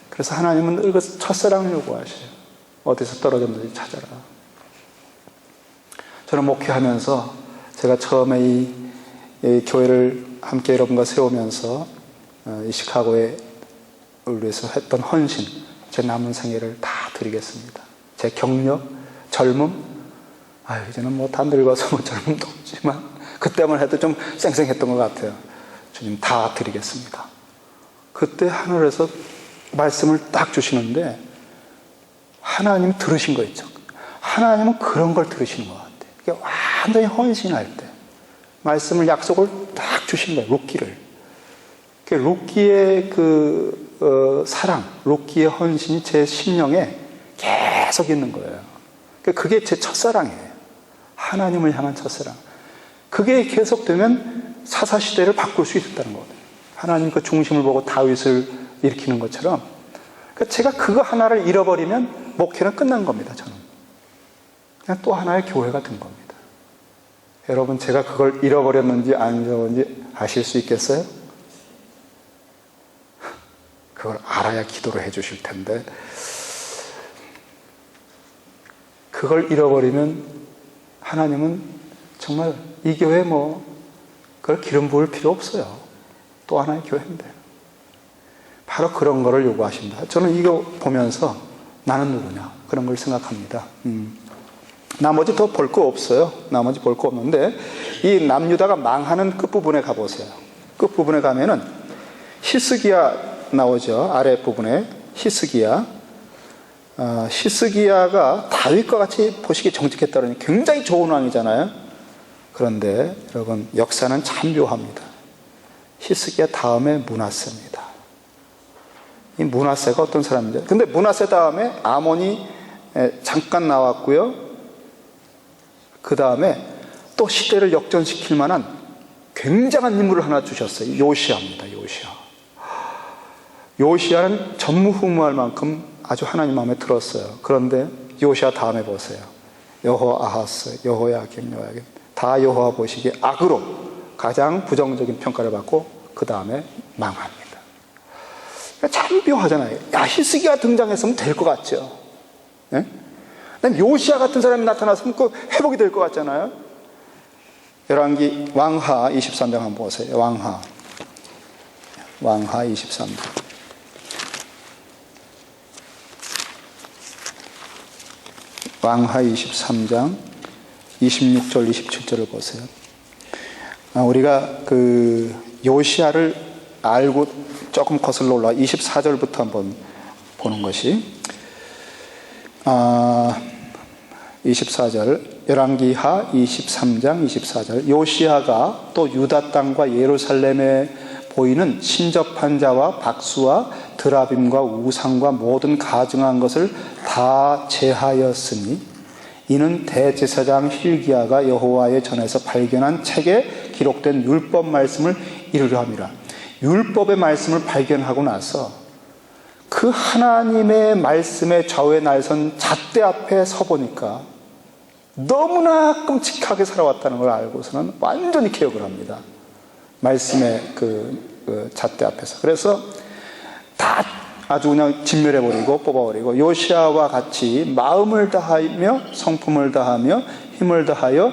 그래서 하나님은 늘 그 첫사랑을 요구하셔요. 어디서 떨어졌는지 찾아라. 저는 목회하면서 제가 처음에 이 교회를 함께 여러분과 세우면서 이 시카고에 위해서 했던 헌신, 제 남은 생애를 다 드리겠습니다. 제 경력, 젊음, 이제는 뭐 다 늙어서 뭐 젊음도 없지만 그때만 해도 좀 쌩쌩했던 것 같아요. 주님 다 드리겠습니다. 그때 하늘에서 말씀을 딱 주시는데 하나님 들으신 거 있죠. 하나님은 그런 걸 들으시는 것 같아요. 그러니까 완전히 헌신할 때 말씀을, 약속을 딱 주신 거예요. 룻기를. 룻기의 사랑, 룻기의 헌신이 제 심령에 계속 있는 거예요. 그게 제 첫사랑이에요. 하나님을 향한 첫사랑. 그게 계속되면 사사시대를 바꿀 수 있었다는 거거든요. 하나님 그 중심을 보고 다윗을 일으키는 것처럼. 제가 그거 하나를 잃어버리면 목회는 끝난 겁니다. 저는 그냥 또 하나의 교회가 된 겁니다. 여러분, 제가 그걸 잃어버렸는지 안 잃어버렸는지 아실 수 있겠어요? 그걸 알아야 기도를 해 주실 텐데, 그걸 잃어버리면 하나님은 정말 이 교회 그걸 기름 부을 필요 없어요. 또 하나의 교회인데. 바로 그런 거를 요구하십니다. 저는 이거 보면서 나는 누구냐, 그런 걸 생각합니다. 나머지 더 볼 거 없어요. 나머지 볼 거 없는데, 이 남유다가 망하는 끝부분에 가보세요. 끝부분에 가면은 히스기야 나오죠. 아랫부분에 히스기야. 히스기야가 다윗과 같이 보시기에 정직했다는 굉장히 좋은 왕이잖아요. 그런데 여러분, 역사는 참 묘합니다. 히스기야 다음에 므낫세입니다. 이 므낫세가 어떤 사람인지. 근데 므낫세 다음에 아몬이 잠깐 나왔고요. 그 다음에 또 시대를 역전시킬 만한 굉장한 인물을 하나 주셨어요. 요시야입니다. 요시야는 전무후무할 만큼 아주 하나님 마음에 들었어요. 그런데 요시야 다음에 보세요. 여호아하스, 여호야김 다 여호와 보시기에 악으로 가장 부정적인 평가를 받고 그 다음에 망합니다. 참 묘하잖아요. 히스기야 등장했으면 될 것 같죠. 네? 요시야 같은 사람이 나타났으면 그 회복이 될 것 같잖아요. 열왕기 왕하 23장 한번 보세요. 왕하 23장. 왕하 23장 26절 27절을 보세요. 우리가 그 요시야를 알고 조금 거슬러 올라 24절부터 한번 보는 것이 24절 열왕기하 23장 24절 요시야가 또 유다 땅과 예루살렘에 보이는 신접한 자와 박수와 드라빔과 우상과 모든 가증한 것을 다 제하였으니 이는 대제사장 hil기야가 여호와의 전에서 발견한 책에 기록된 율법 말씀을 이루려 함이라. 율법의 말씀을 발견하고 나서 그 하나님의 말씀의 좌우에 날선 잣대 앞에 서보니까 너무나 끔찍하게 살아왔다는 걸 알고서는 완전히 개혁을 합니다. 말씀의 그 잣대 앞에서. 그래서 다 아주 그냥 진멸해버리고 뽑아버리고 요시야와 같이 마음을 다하며 성품을 다하며 힘을 다하여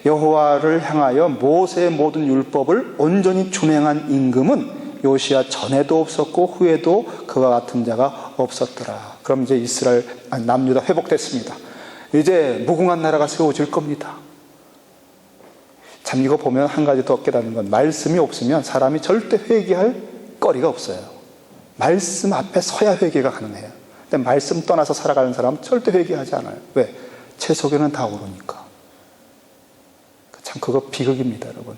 여호와를 향하여 모세의 모든 율법을 온전히 준행한 임금은 요시야 전에도 없었고 후에도 그와 같은 자가 없었더라. 그럼 이제 이스라엘 남유다 회복됐습니다. 이제 무궁한 나라가 세워질 겁니다. 참 이거 보면 한 가지 더 깨닫는 건 말씀이 없으면 사람이 절대 회개할 거리가 없어요. 말씀 앞에 서야 회개가 가능해요. 근데 말씀 떠나서 살아가는 사람은 절대 회개하지 않아요. 왜? 제 속에는 다 오르니까. 참 그거 비극입니다, 여러분.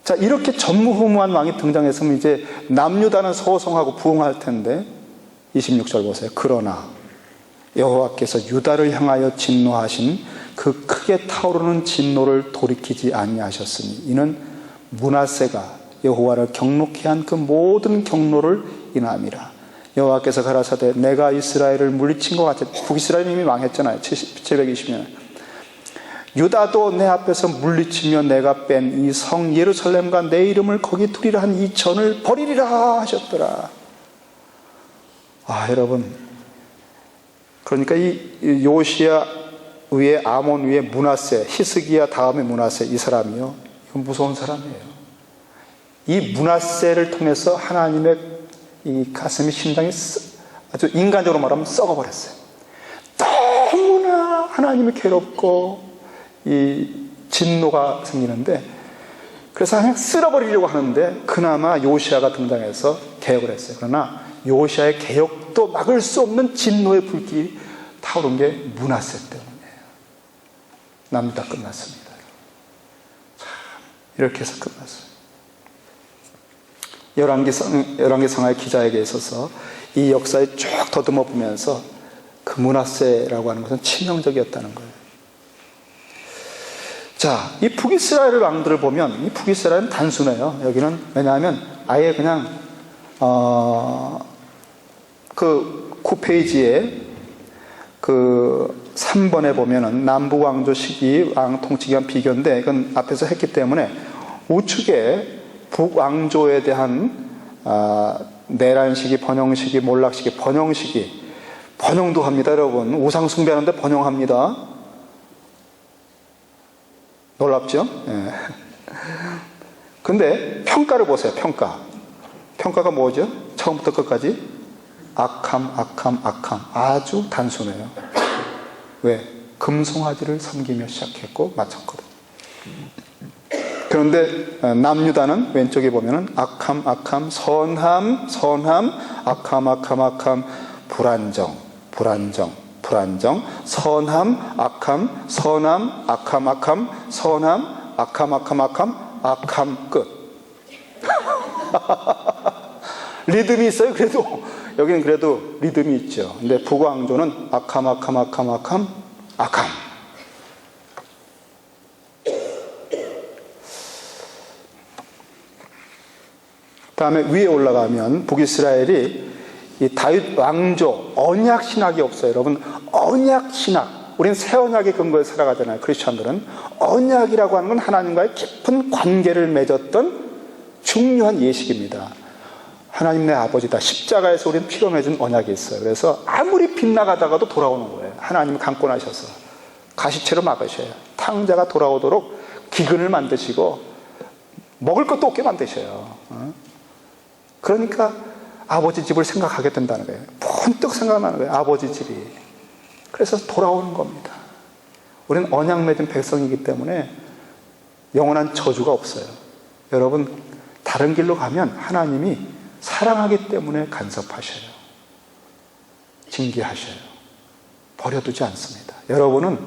자, 이렇게 전무후무한 왕이 등장했으면 이제 남유다는 소송하고 부흥할 텐데 26절 보세요. 그러나 여호와께서 유다를 향하여 진노하신 그 크게 타오르는 진노를 돌이키지 아니하셨으니 이는 므낫세가 여호와를 경록케 한 그 모든 경로를 인함이라. 여호와께서 가라사대 내가 이스라엘을 물리친 것 같아. 북이스라엘이 이미 망했잖아요. 720년. 유다도 내 앞에서 물리치며 내가 뺀 이 성 예루살렘과 내 이름을 거기 두리라 한 이 전을 버리리라 하셨더라. 여러분, 그러니까 이 요시야 위에 아몬 위에 므낫세, 히스기야 다음에 므낫세, 이 사람이요, 이건 무서운 사람이에요. 이 므낫세를 통해서 하나님의 이 가슴이 심장이 아주 인간적으로 말하면 썩어버렸어요. 너무나 하나님이 괴롭고 이 진노가 생기는데, 그래서 그냥 쓸어버리려고 하는데 그나마 요시야가 등장해서 개혁을 했어요. 그러나 요시야의 개혁도 막을 수 없는 진노의 불길이 타오른 게 므낫세 때문이에요. 남유다 끝났습니다. 참, 이렇게 해서 끝났어요. 열왕기 성하의 기자에게 있어서 이 역사에 쭉 더듬어 보면서 그 므낫세라고 하는 것은 치명적이었다는 거예요. 자, 이 북이스라엘 왕들을 보면 이 북이스라엘은 단순해요. 여기는 왜냐하면 아예 그냥 그 9페이지에 그 3번에 보면은 남부 왕조 시기 왕 통치기간 비교인데 이건 앞에서 했기 때문에 우측에 북왕조에 대한 내란 시기, 번영 시기, 몰락 시기, 번영 시기, 번영도 합니다, 여러분. 우상 숭배하는데 번영합니다. 놀랍죠? 예. 근데 평가를 보세요. 평가가 뭐죠? 처음부터 끝까지 악함, 악함, 악함. 아주 단순해요. 왜? 금송아지를 섬기며 시작했고 마쳤거든. 그런데 남유다는 왼쪽에 보면은 악함, 악함, 선함, 선함, 악함, 악함, 악함, 불안정, 불안정, 불안정, 선함, 악함, 선함, 악함, 악함, 선함, 악함, 악함, 악함, 악함, 끝. 리듬이 있어요. 그래도 여기는 그래도 리듬이 있죠. 근데 북왕조는 악함, 악함, 악함, 악함, 악함. 다음에 위에 올라가면 북이스라엘이 이 다윗 왕조 언약 신학이 없어요. 여러분, 언약 신학. 우리는 새 언약의 근거에 살아가잖아요. 크리스천들은. 언약이라고 하는 건 하나님과의 깊은 관계를 맺었던 중요한 예식입니다. 하나님 내 아버지다. 십자가에서 우리는 피로 맺은 언약이 있어요. 그래서 아무리 빗나가다가도 돌아오는 거예요. 하나님이 강권하셔서 가시채로 막으셔요. 탕자가 돌아오도록 기근을 만드시고 먹을 것도 없게 만드셔요. 그러니까 아버지 집을 생각하게 된다는 거예요. 번뜩 생각나는 거예요. 아버지 집이. 그래서 돌아오는 겁니다. 우리는 언약 맺은 백성이기 때문에 영원한 저주가 없어요. 여러분, 다른 길로 가면 하나님이 사랑하기 때문에 간섭하셔요. 징계하셔요. 버려두지 않습니다. 여러분은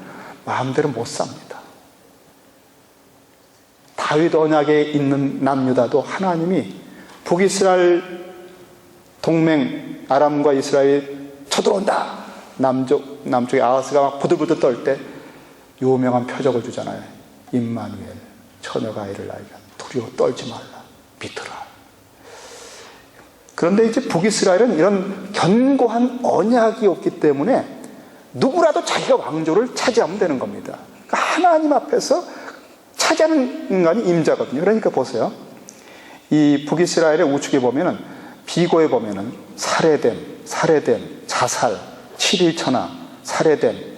마음대로 못 삽니다. 다윗 언약에 있는 남유다도 하나님이 북이스라엘 동맹 아람과 이스라엘이 쳐들어온다. 남쪽에 아하스가 막 부들부들 떨 때 유명한 표적을 주잖아요. 임마누엘, 처녀가 아이를 낳으면 두려워 떨지 말라, 믿으라. 그런데 이제 북이스라엘은 이런 견고한 언약이 없기 때문에 누구라도 자기가 왕조를 차지하면 되는 겁니다. 그러니까 하나님 앞에서 차지하는 인간이 임자거든요. 그러니까 보세요. 이 북이스라엘의 우측에 보면은 비고에 보면은 살해됨, 자살, 7일천하, 살해됨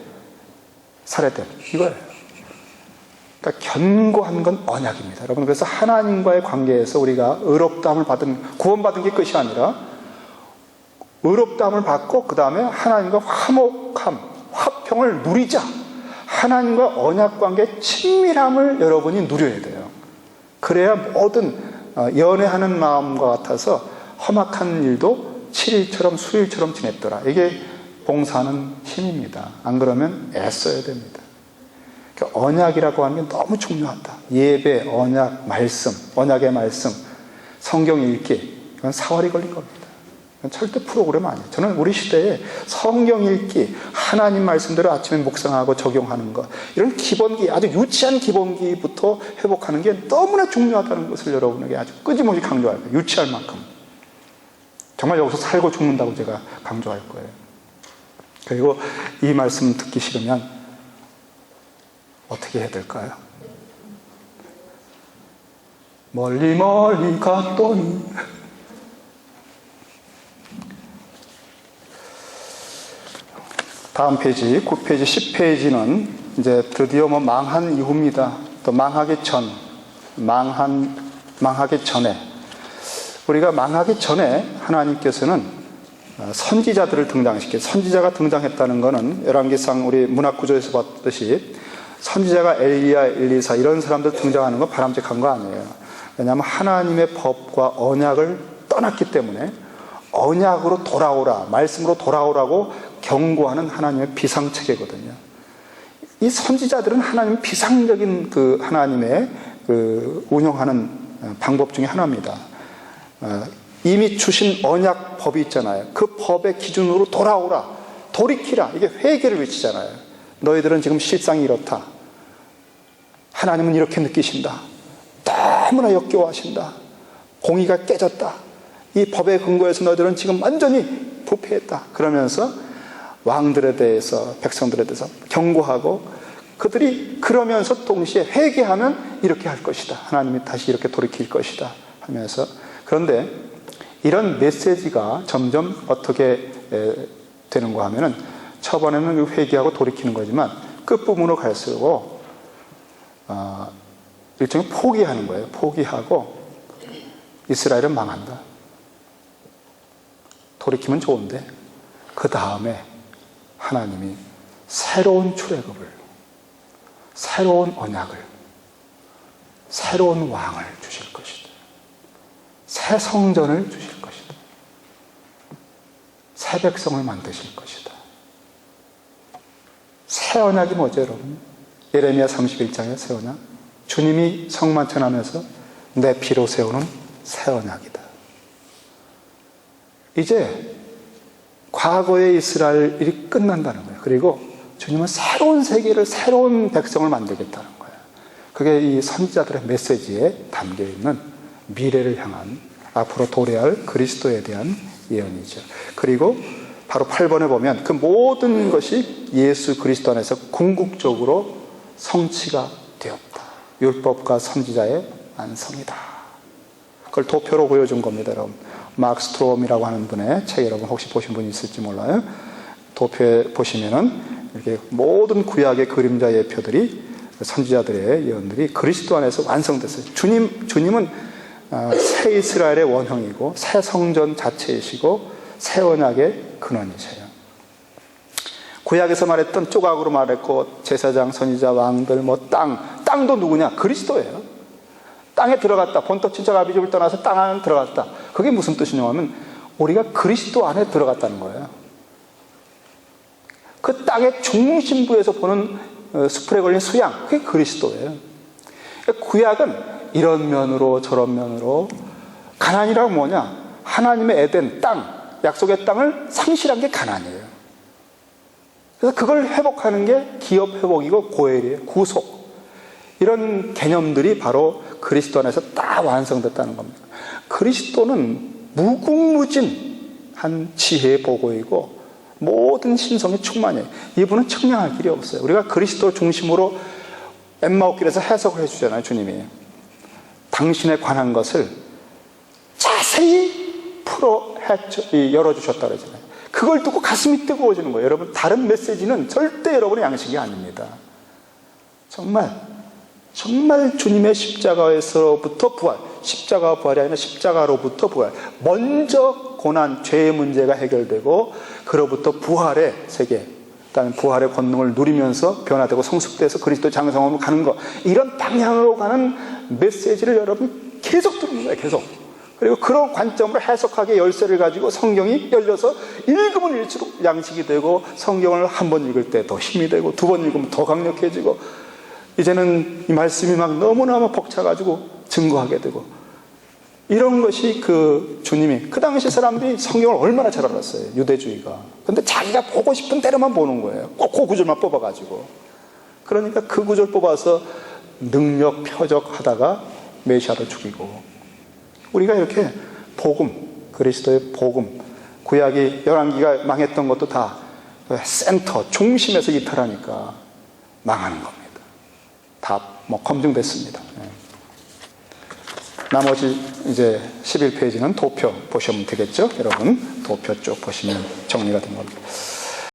이거예요. 그러니까 견고한 건 언약입니다. 여러분, 그래서 하나님과의 관계에서 우리가 의롭다함을 구원받은 게 끝이 아니라 의롭다함을 받고 그 다음에 하나님과 화평을 누리자. 하나님과 언약 관계의 친밀함을 여러분이 누려야 돼요. 그래야 모든 연애하는 마음과 같아서 험악한 일도 7일처럼 수일처럼 지냈더라. 이게 봉사하는 힘입니다. 안 그러면 애써야 됩니다. 그러니까 언약이라고 하는 게 너무 중요하다. 예배, 언약, 말씀, 언약의 말씀, 성경 읽기, 이건 사활이 걸린 겁니다. 절대 프로그램 아니에요. 저는 우리 시대에 성경 읽기, 하나님 말씀대로 아침에 묵상하고 적용하는 것, 이런 기본기, 아주 유치한 기본기부터 회복하는 게 너무나 중요하다는 것을 여러분에게 아주 끊임없이 강조할 거예요. 유치할 만큼. 정말 여기서 살고 죽는다고 제가 강조할 거예요. 그리고 이 말씀 듣기 싫으면 어떻게 해야 될까요? 멀리 멀리 갔더니 다음 페이지, 9페이지, 10페이지는 이제 드디어 망한 이후입니다. 또 망하기 전에. 우리가 망하기 전에 하나님께서는 선지자들을 선지자가 등장했다는 것은 열왕기상 우리 문학구조에서 봤듯이 선지자가 엘리야, 엘리사 이런 사람들 등장하는 건 바람직한 거 아니에요. 왜냐하면 하나님의 법과 언약을 떠났기 때문에 언약으로 돌아오라, 말씀으로 돌아오라고 경고하는 하나님의 비상체계거든요. 이 선지자들은 하나님의 비상적인 하나님의 운영하는 방법 중에 하나입니다. 이미 주신 언약 법이 있잖아요. 그 법의 기준으로 돌아오라, 돌이키라, 이게 회개를 외치잖아요. 너희들은 지금 실상이 이렇다. 하나님은 이렇게 느끼신다. 너무나 역겨워하신다. 공의가 깨졌다. 이 법의 근거에서 너희들은 지금 완전히 부패했다. 그러면서 왕들에 대해서, 백성들에 대해서 경고하고, 그들이 그러면서 동시에 회개하면 이렇게 할 것이다. 하나님이 다시 이렇게 돌이킬 것이다 하면서. 그런데 이런 메시지가 점점 어떻게 되는가 하면은 초반에는 회개하고 돌이키는 거지만 끝부분으로 갈수록 일종의 포기하는 거예요. 포기하고 이스라엘은 망한다. 돌이키면 좋은데 그 다음에 하나님이 새로운 출애굽을, 새로운 언약을, 새로운 왕을 주실 것이다. 새 성전을 주실 것이다. 새 백성을 만드실 것이다. 새 언약이 뭐죠, 여러분? 예레미야 31장의 새 언약. 주님이 성만찬하면서 내 피로 세우는 새 언약이다. 이제 과거의 이스라엘이 끝난다는 거예요. 그리고 주님은 새로운 세계를, 새로운 백성을 만들겠다는 거예요. 그게 이 선지자들의 메시지에 담겨있는 미래를 향한, 앞으로 도래할 그리스도에 대한 예언이죠. 그리고 바로 8번에 보면 그 모든 것이 예수 그리스도 안에서 궁극적으로 성취가 되었다. 율법과 선지자의 완성이다. 그걸 도표로 보여준 겁니다, 여러분. 마크 스트롬이라고 하는 분의 책, 여러분 혹시 보신 분이 있을지 몰라요. 도표에 보시면은 이렇게 모든 구약의 그림자 예표들이, 선지자들의 예언들이 그리스도 안에서 완성됐어요. 주님은 새 이스라엘의 원형이고 새 성전 자체이시고 새 언약의 근원이세요. 구약에서 말했던, 조각으로 말했고 제사장, 선지자, 왕들, 땅도 누구냐? 그리스도예요. 땅에 들어갔다. 본토 친척 아비집을 떠나서 땅 안에 들어갔다. 그게 무슨 뜻이냐 하면 우리가 그리스도 안에 들어갔다는 거예요. 그 땅의 중심부에서 보는 수풀에 걸린 수양, 그게 그리스도예요. 구약은 이런 면으로 저런 면으로, 가나안이라고 뭐냐? 하나님의 에덴 땅, 약속의 땅을 상실한 게 가나안이에요. 그래서 그걸 회복하는 게 기업 회복이고 고엘이에요. 구속. 이런 개념들이 바로 그리스도 안에서 다 완성됐다는 겁니다. 그리스도는 무궁무진한 지혜의 보고이고 모든 신성의 충만이에요. 이분은 측량할 길이 없어요. 우리가 그리스도 중심으로 엠마오길에서 해석을 해주잖아요. 주님이 당신에 관한 것을 자세히 열어주셨다 그러잖아요. 그걸 듣고 가슴이 뜨거워지는 거예요. 여러분, 다른 메시지는 절대 여러분의 양식이 아닙니다. 정말 주님의 십자가에서부터 부활, 십자가가 부활이 아니라 십자가로부터 부활, 먼저 고난, 죄의 문제가 해결되고 그로부터 부활의 세계, 그다음에 부활의 권능을 누리면서 변화되고 성숙돼서 그리스도 장성함으로 가는 것, 이런 방향으로 가는 메시지를 여러분 계속 들으셔야 해요. 계속. 그리고 그런 관점으로 해석하기에 열쇠를 가지고 성경이 열려서 읽으면 읽을수록 양식이 되고, 성경을 한 번 읽을 때 더 힘이 되고, 두 번 읽으면 더 강력해지고, 이제는 이 말씀이 막 너무너무 벅차가지고 증거하게 되고, 이런 것이 그 주님이, 그 당시 사람들이 성경을 얼마나 잘 알았어요. 유대주의가. 근데 자기가 보고 싶은 대로만 보는 거예요. 꼭 그 구절만 뽑아가지고. 그러니까 그 구절 뽑아서 능력 표적하다가 메시아를 죽이고, 우리가 이렇게 복음, 그리스도의 복음, 구약이 열왕기가 망했던 것도 다 센터, 중심에서 이탈하니까 망하는 겁니다. 다 검증됐습니다. 나머지 이제 11페이지는 도표 보시면 되겠죠? 여러분, 도표 쭉 보시면 정리가 된 겁니다.